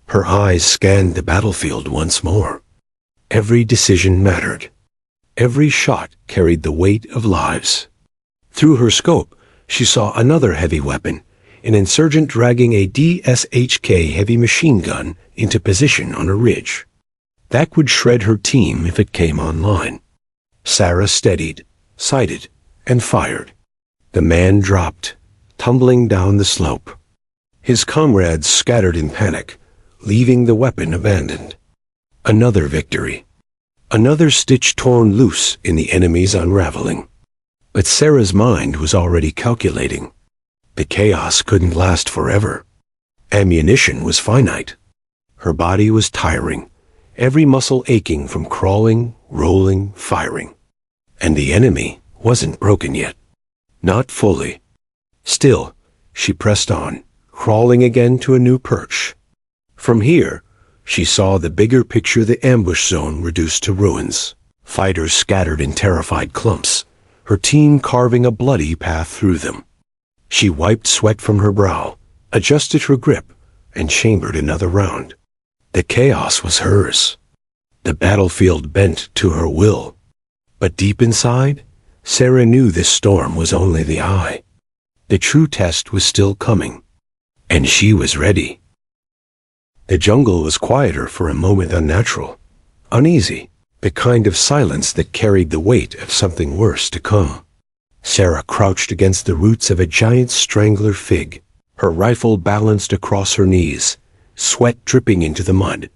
Her eyes scanned the battlefield once more. Every decision mattered. Every shot carried the weight of lives. Through her scope, she saw another heavy weapon, an insurgent dragging a DSHK heavy machine gun into position on a ridge. That would shred her team if it came online. Sarah steadied, sighted, and fired. The man dropped, tumbling down the slope. His comrades scattered in panic, leaving the weapon abandoned. Another victory. Another stitch torn loose in the enemy's unraveling. But Sarah's mind was already calculating. The chaos couldn't last forever. Ammunition was finite. Her body was tiring, every muscle aching from crawling, rolling, firing. And the enemy wasn't broken yet. Not fully. Still, she pressed on, crawling again to a new perch. From here, she saw the bigger picture, the ambush zone reduced to ruins. Fighters scattered in terrified clumps, her team carving a bloody path through them. She wiped sweat from her brow, adjusted her grip, and chambered another round. The chaos was hers. The battlefield bent to her will. But deep inside, Sarah knew this storm was only the eye. The true test was still coming, and she was ready. The jungle was quieter for a moment, unnatural, uneasy, the kind of silence that carried the weight of something worse to come. Sarah crouched against the roots of a giant strangler fig, her rifle balanced across her knees, sweat dripping into the mud.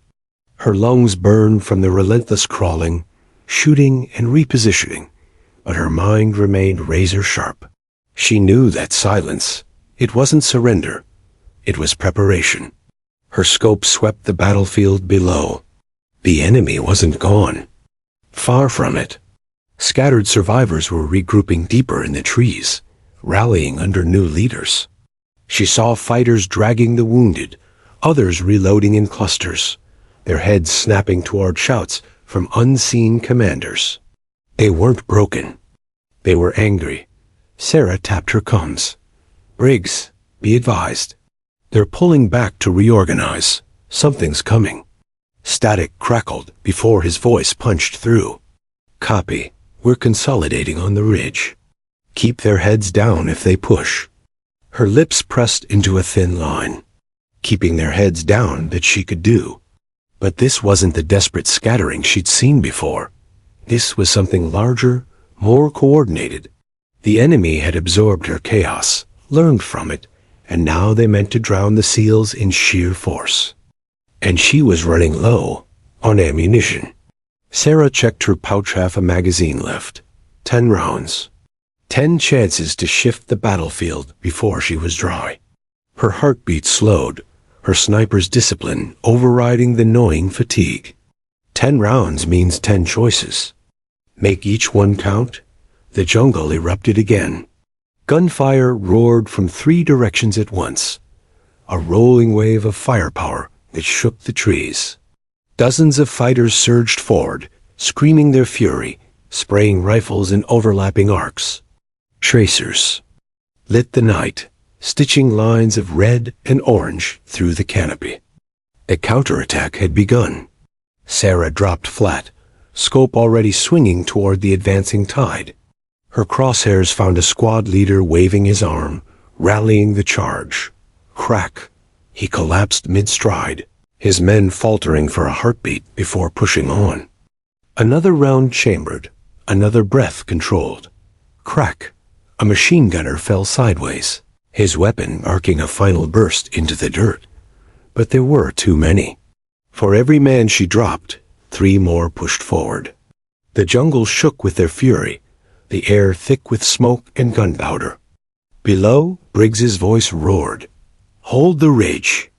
Her lungs burned from the relentless crawling, shooting and repositioning, but her mind remained razor sharp. She knew that silence. It wasn't surrender. It was preparation. Her scope swept the battlefield below. The enemy wasn't gone. Far from it. Scattered survivors were regrouping deeper in the trees, rallying under new leaders. She saw fighters dragging the wounded, others reloading in clusters, their heads snapping toward shouts from unseen commanders. They weren't broken. They were angry. Sarah tapped her comms. "Briggs, be advised. They're pulling back to reorganize. Something's coming." Static crackled before his voice punched through. "Copy. We're consolidating on the ridge. Keep their heads down if they push." Her lips pressed into a thin line. Keeping their heads down that she could do. But this wasn't the desperate scattering she'd seen before. This was something larger, more coordinated. The enemy had absorbed her chaos, learned from it, and now they meant to drown the SEALs in sheer force. And she was running low on ammunition. Sarah checked her pouch, half a magazine left. 10 rounds. 10 chances to shift the battlefield before she was dry. Her heartbeat slowed, her sniper's discipline overriding the gnawing fatigue. 10 rounds means 10 choices. Make each one count. The jungle erupted again. Gunfire roared from 3 directions at once, a rolling wave of firepower that shook the trees. Dozens of fighters surged forward, screaming their fury, spraying rifles in overlapping arcs. Tracers lit the night, stitching lines of red and orange through the canopy. A counterattack had begun. Sarah dropped flat, scope already swinging toward the advancing tide. Her crosshairs found a squad leader waving his arm, rallying the charge. Crack! He collapsed mid-stride, his men faltering for a heartbeat before pushing on. Another round chambered, another breath controlled. Crack! A machine gunner fell sideways, his weapon arcing a final burst into the dirt. But there were too many. For every man she dropped, 3 more pushed forward. The jungle shook with their fury, the air thick with smoke and gunpowder. Below, Briggs's voice roared. "Hold the ridge."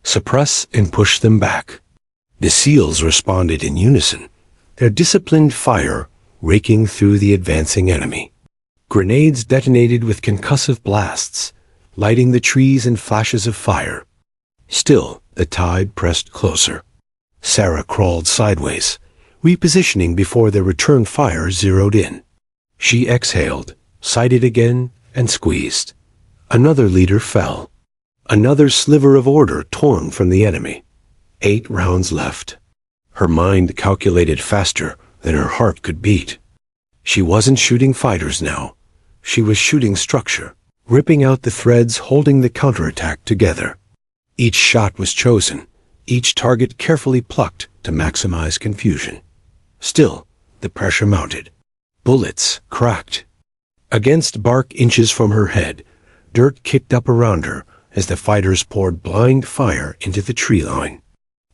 Suppress and push them back. The SEALs responded in unison, their disciplined fire raking through the advancing enemy. Grenades detonated with concussive blasts, lighting the trees in flashes of fire. Still, the tide pressed closer. Sarah crawled sideways, repositioning before the return fire zeroed in. She exhaled, sighted again, and squeezed. Another leader fell. Another sliver of order torn from the enemy. 8 rounds left. Her mind calculated faster than her heart could beat. She wasn't shooting fighters now. She was shooting structure, ripping out the threads holding the counterattack together. Each shot was chosen, each target carefully plucked to maximize confusion. Still, the pressure mounted. Bullets cracked. Against bark inches from her head, dirt kicked up around her as the fighters poured blind fire into the tree line.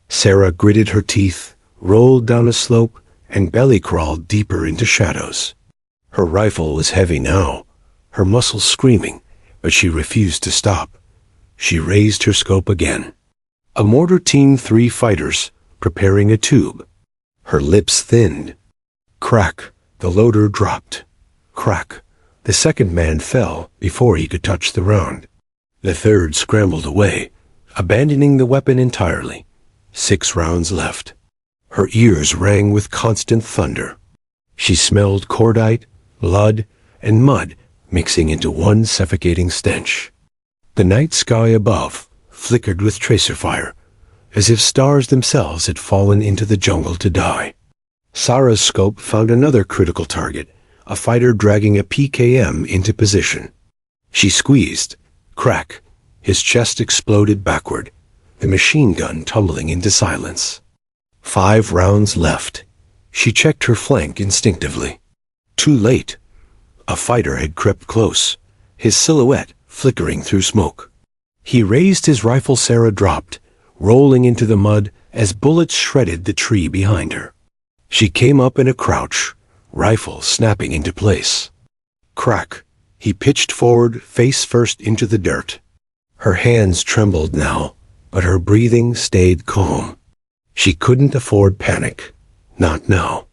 Sarah gritted her teeth, rolled down a slope, and belly crawled deeper into shadows. Her rifle was heavy now, her muscles screaming, but she refused to stop. She raised her scope again. A mortar team 3 fighters, preparing a tube. Her lips thinned. Crack, the loader dropped. Crack, the second man fell before he could touch the round. The third scrambled away, abandoning the weapon entirely. 6 rounds left. Her ears rang with constant thunder. She smelled cordite, blood, and mud mixing into one suffocating stench. The night sky above flickered with tracer fire, as if stars themselves had fallen into the jungle to die. Sarah's scope found another critical target, a fighter dragging a PKM into position. She squeezed. Crack. His chest exploded backward, the machine gun tumbling into silence. 5 rounds left. She checked her flank instinctively. Too late. A fighter had crept close, his silhouette flickering through smoke. He raised his rifle. Sarah dropped, rolling into the mud as bullets shredded the tree behind her. She came up in a crouch, rifle snapping into place. Crack. He pitched forward, face first into the dirt. Her hands trembled now, but her breathing stayed calm. She couldn't afford panic. Not now.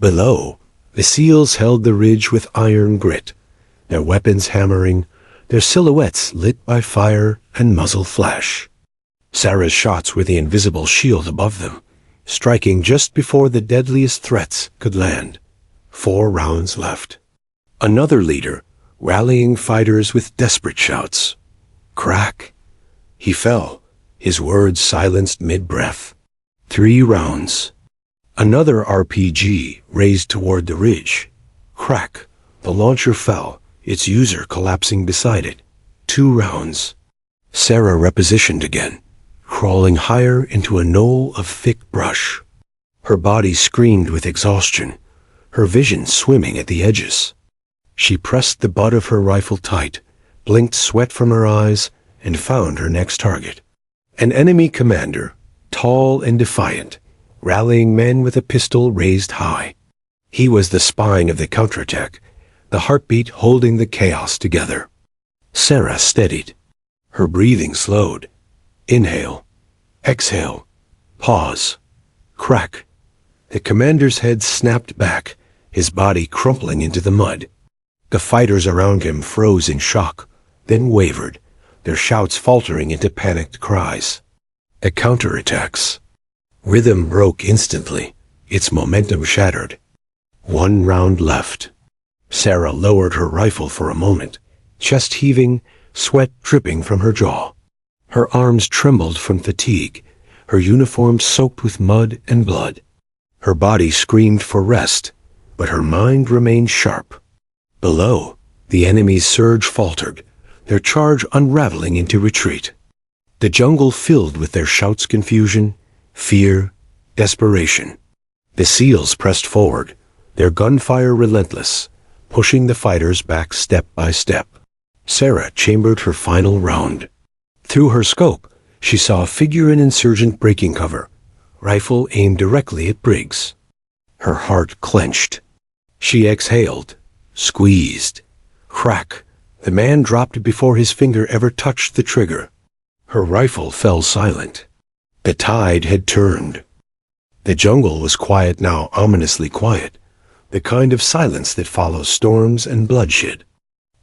Below, the SEALs held the ridge with iron grit, their weapons hammering, their silhouettes lit by fire and muzzle flash. Sarah's shots were the invisible shield above them, striking just before the deadliest threats could land. 4 rounds left. Another leader, rallying fighters with desperate shouts. Crack. He fell, his words silenced mid-breath. 3 rounds. Another RPG raised toward the ridge. Crack. The launcher fell, its user collapsing beside it. 2 rounds. Sarah repositioned again, crawling higher into a knoll of thick brush. Her body screamed with exhaustion, her vision swimming at the edges. She pressed the butt of her rifle tight, blinked sweat from her eyes, and found her next target. An enemy commander, tall and defiant, rallying men with a pistol raised high. He was the spine of the counterattack, the heartbeat holding the chaos together. Sarah steadied. Her breathing slowed. Inhale. Exhale. Pause. Crack. The commander's head snapped back, his body crumpling into the mud. The fighters around him froze in shock, then wavered, their shouts faltering into panicked cries. A counterattacks. Rhythm broke instantly, its momentum shattered. 1 round left. Sarah lowered her rifle for a moment, chest heaving, sweat dripping from her jaw. Her arms trembled from fatigue, her uniform soaked with mud and blood. Her body screamed for rest, but her mind remained sharp. Below, the enemy's surge faltered, their charge unraveling into retreat. The jungle filled with their shouts, confusion, fear, desperation. The SEALs pressed forward, their gunfire relentless, pushing the fighters back step by step. Sarah chambered her final round. Through her scope, she saw a figure in insurgent breaking cover, rifle aimed directly at Briggs. Her heart clenched. She exhaled, squeezed. Crack. The man dropped before his finger ever touched the trigger. Her rifle fell silent. The tide had turned. The jungle was quiet now, ominously quiet, the kind of silence that follows storms and bloodshed.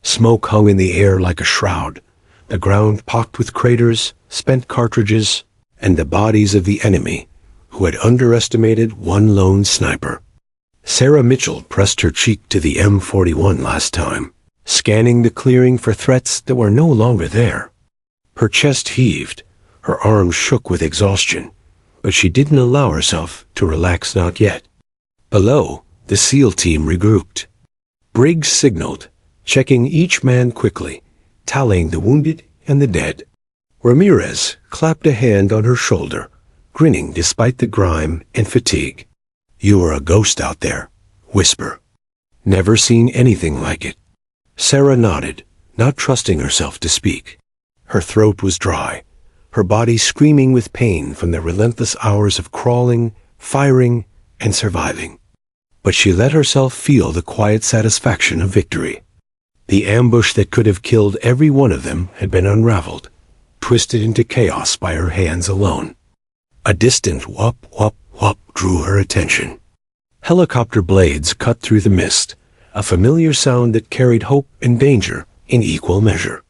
Smoke hung in the air like a shroud, the ground pocked with craters, spent cartridges, and the bodies of the enemy, who had underestimated one lone sniper. Sarah Mitchell pressed her cheek to the M41 last time, scanning the clearing for threats that were no longer there. Her chest heaved, her arms shook with exhaustion, but she didn't allow herself to relax, not yet. Below, the SEAL team regrouped. Briggs signaled, checking each man quickly, tallying the wounded and the dead. Ramirez clapped a hand on her shoulder, grinning despite the grime and fatigue. "You are a ghost out there," whisper. "Never seen anything like it." Sarah nodded, not trusting herself to speak. Her throat was dry, her body screaming with pain from the relentless hours of crawling, firing, and surviving. But she let herself feel the quiet satisfaction of victory. The ambush that could have killed every one of them had been unraveled, twisted into chaos by her hands alone. A distant whoop, whoop, whoop drew her attention. Helicopter blades cut through the mist, a familiar sound that carried hope and danger in equal measure.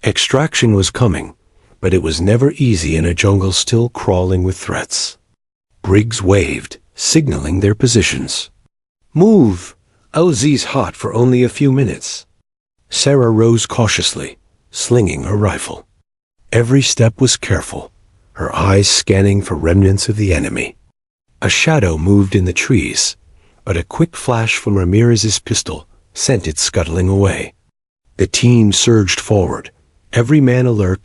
Extraction was coming, but it was never easy in a jungle still crawling with threats. Briggs waved, signaling their positions. "Move! LZ's hot for only a few minutes." Sarah rose cautiously, slinging her rifle. Every step was careful, her eyes scanning for remnants of the enemy. A shadow moved in the trees, but a quick flash from Ramirez's pistol sent it scuttling away. The team surged forward, every man alert,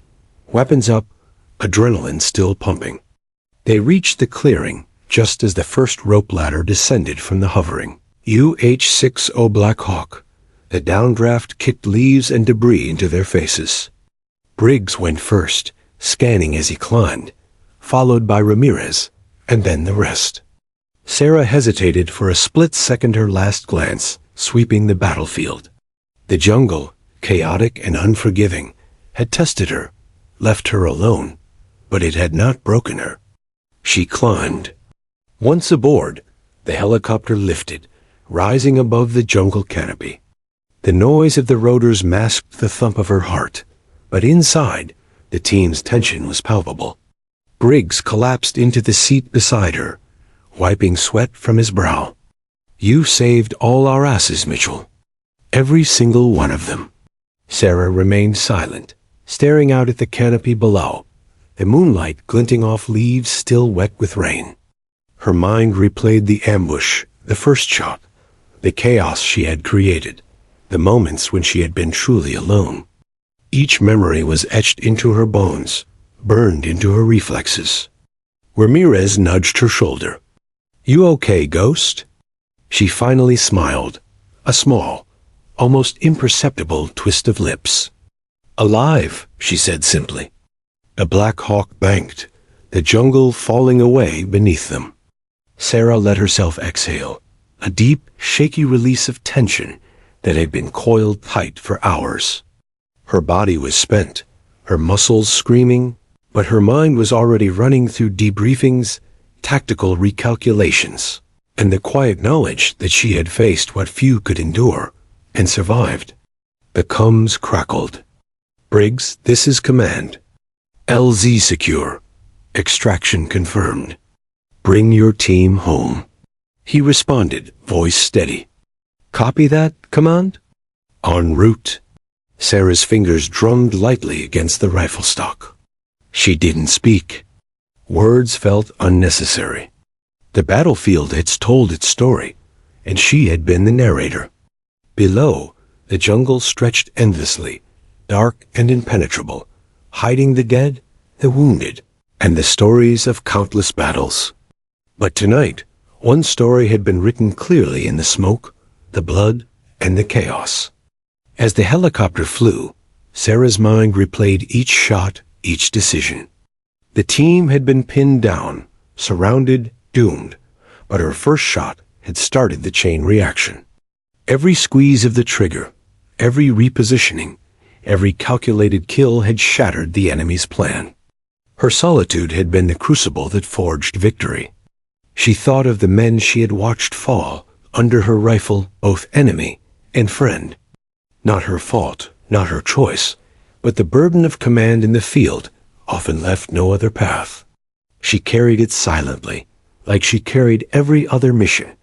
weapons up, adrenaline still pumping. They reached the clearing just as the first rope ladder descended from the hovering UH-60 Black Hawk. The downdraft kicked leaves and debris into their faces. Briggs went first, scanning as he climbed, followed by Ramirez, and then the rest. Sarah hesitated for a split second, her last glance sweeping the battlefield. The jungle, chaotic and unforgiving, had tested her, left her alone, but it had not broken her. She climbed. Once aboard, the helicopter lifted, rising above the jungle canopy. The noise of the rotors masked the thump of her heart, but inside, the team's tension was palpable. Briggs collapsed into the seat beside her, wiping sweat from his brow. "You saved all our asses, Mitchell. Every single one of them." Sarah remained silent, staring out at the canopy below, the moonlight glinting off leaves still wet with rain. Her mind replayed the ambush, the first shot, the chaos she had created, the moments when she had been truly alone. Each memory was etched into her bones, burned into her reflexes. Ramirez nudged her shoulder. "You okay, Ghost?" She finally smiled, a small, almost imperceptible twist of lips. "Alive," she said simply. The Black Hawk banked, the jungle falling away beneath them. Sarah let herself exhale, a deep, shaky release of tension that had been coiled tight for hours. Her body was spent, her muscles screaming, but her mind was already running through debriefings, tactical recalculations, and the quiet knowledge that she had faced what few could endure, and survived. The comms crackled. "Briggs, this is command. LZ secure. Extraction confirmed. Bring your team home." He responded, voice steady. "Copy that, command?" "En route." Sarah's fingers drummed lightly against the rifle stock. She didn't speak. Words felt unnecessary. The battlefield had told its story, and she had been the narrator. Below, the jungle stretched endlessly, dark and impenetrable, hiding the dead, the wounded, and the stories of countless battles. But tonight, one story had been written clearly in the smoke, the blood, and the chaos. As the helicopter flew, Sarah's mind replayed each shot, each decision. The team had been pinned down, surrounded, doomed, but her first shot had started the chain reaction. Every squeeze of the trigger, every repositioning, Every calculated kill had shattered the enemy's plan. Her solitude had been the crucible that forged victory. She thought of the men she had watched fall under her rifle, both enemy and friend. Not her fault, not her choice, but the burden of command in the field often left no other path. She carried it silently, like she carried every other mission,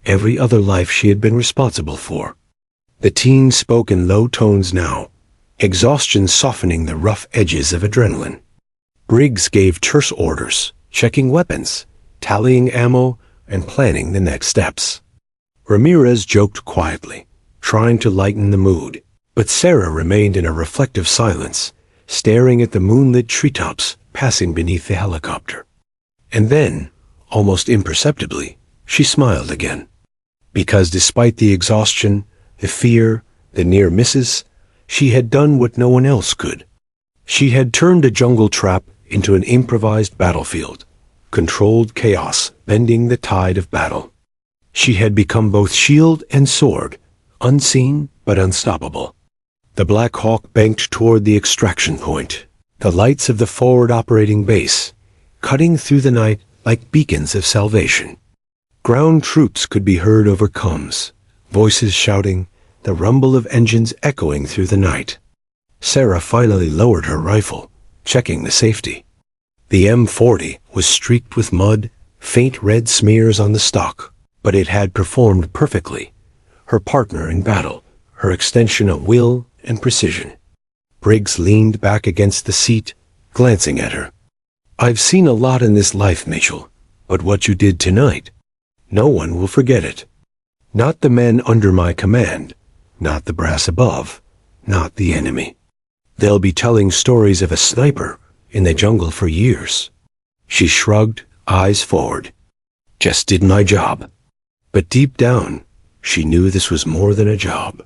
every other life she had been responsible for. The teen spoke in low tones now, exhaustion softening the rough edges of adrenaline. Briggs gave terse orders, checking weapons, tallying ammo, and planning the next steps. Ramirez joked quietly, trying to lighten the mood, but Sarah remained in a reflective silence, staring at the moonlit treetops passing beneath the helicopter. And then, almost imperceptibly, she smiled again. Because despite the exhaustion, the fear, the near misses, she had done what no one else could. She had turned a jungle trap into an improvised battlefield, controlled chaos bending the tide of battle. She had become both shield and sword, unseen but unstoppable. The Black Hawk banked toward the extraction point, the lights of the forward operating base, cutting through the night like beacons of salvation. Ground troops could be heard over comms, voices shouting, the rumble of engines echoing through the night. Sarah finally lowered her rifle, checking the safety. The M40 was streaked with mud, faint red smears on the stock, but it had performed perfectly. Her partner in battle, her extension of will and precision. Briggs leaned back against the seat, glancing at her. I've seen a lot in this life, Mitchell, but what you did tonight, no one will forget it. Not the men under my command, not the brass above, not the enemy. They'll be telling stories of a sniper in the jungle for years. She shrugged, eyes forward. Just did my job. But deep down, she knew this was more than a job.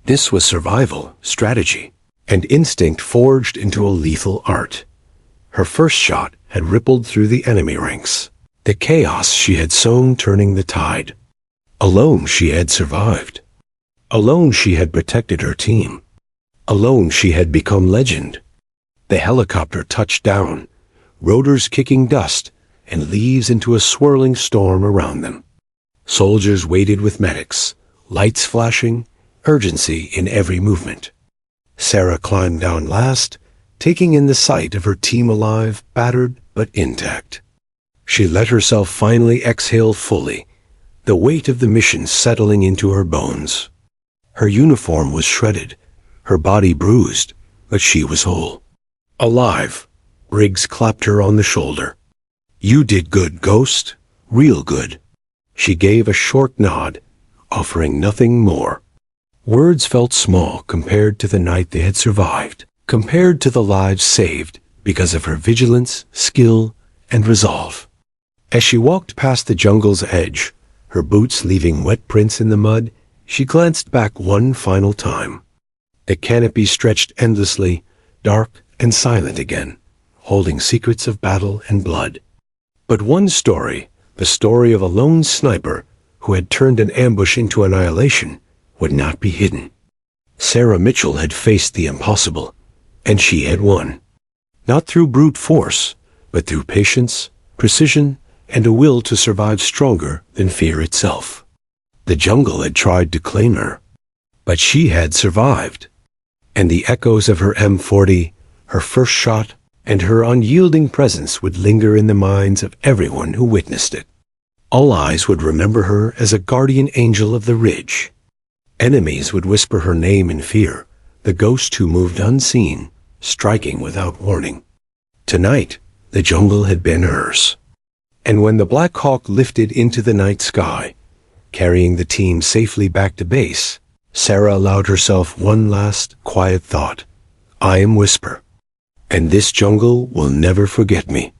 This was survival, strategy, and instinct forged into a lethal art. Her first shot had rippled through the enemy ranks, the chaos she had sown turning the tide. Alone she had survived. Alone she had protected her team. Alone she had become legend. The helicopter touched down, rotors kicking dust and leaves into a swirling storm around them. Soldiers waited with medics, lights flashing, urgency in every movement. Sarah climbed down last, taking in the sight of her team alive, battered but intact. She let herself finally exhale fully, the weight of the mission settling into her bones. Her uniform was shredded, her body bruised, but she was whole. Alive. Briggs clapped her on the shoulder. You did good, Ghost. Real good. She gave a short nod, offering nothing more. Words felt small compared to the night they had survived, compared to the lives saved because of her vigilance, skill, and resolve. As she walked past the jungle's edge, her boots leaving wet prints in the mud, she glanced back one final time. The canopy stretched endlessly, dark and silent again, holding secrets of battle and blood. But one story, the story of a lone sniper who had turned an ambush into annihilation, would not be hidden. Sarah Mitchell had faced the impossible, and she had won. Not through brute force, but through patience, precision, and a will to survive stronger than fear itself. The jungle had tried to claim her, but she had survived. And the echoes of her M40, her first shot, and her unyielding presence would linger in the minds of everyone who witnessed it. All eyes would remember her as a guardian angel of the ridge. Enemies would whisper her name in fear, the ghost who moved unseen, striking without warning. Tonight, the jungle had been hers. And when the Black Hawk lifted into the night sky, carrying the team safely back to base, Sarah allowed herself one last, quiet thought. I am Whisper, and this jungle will never forget me.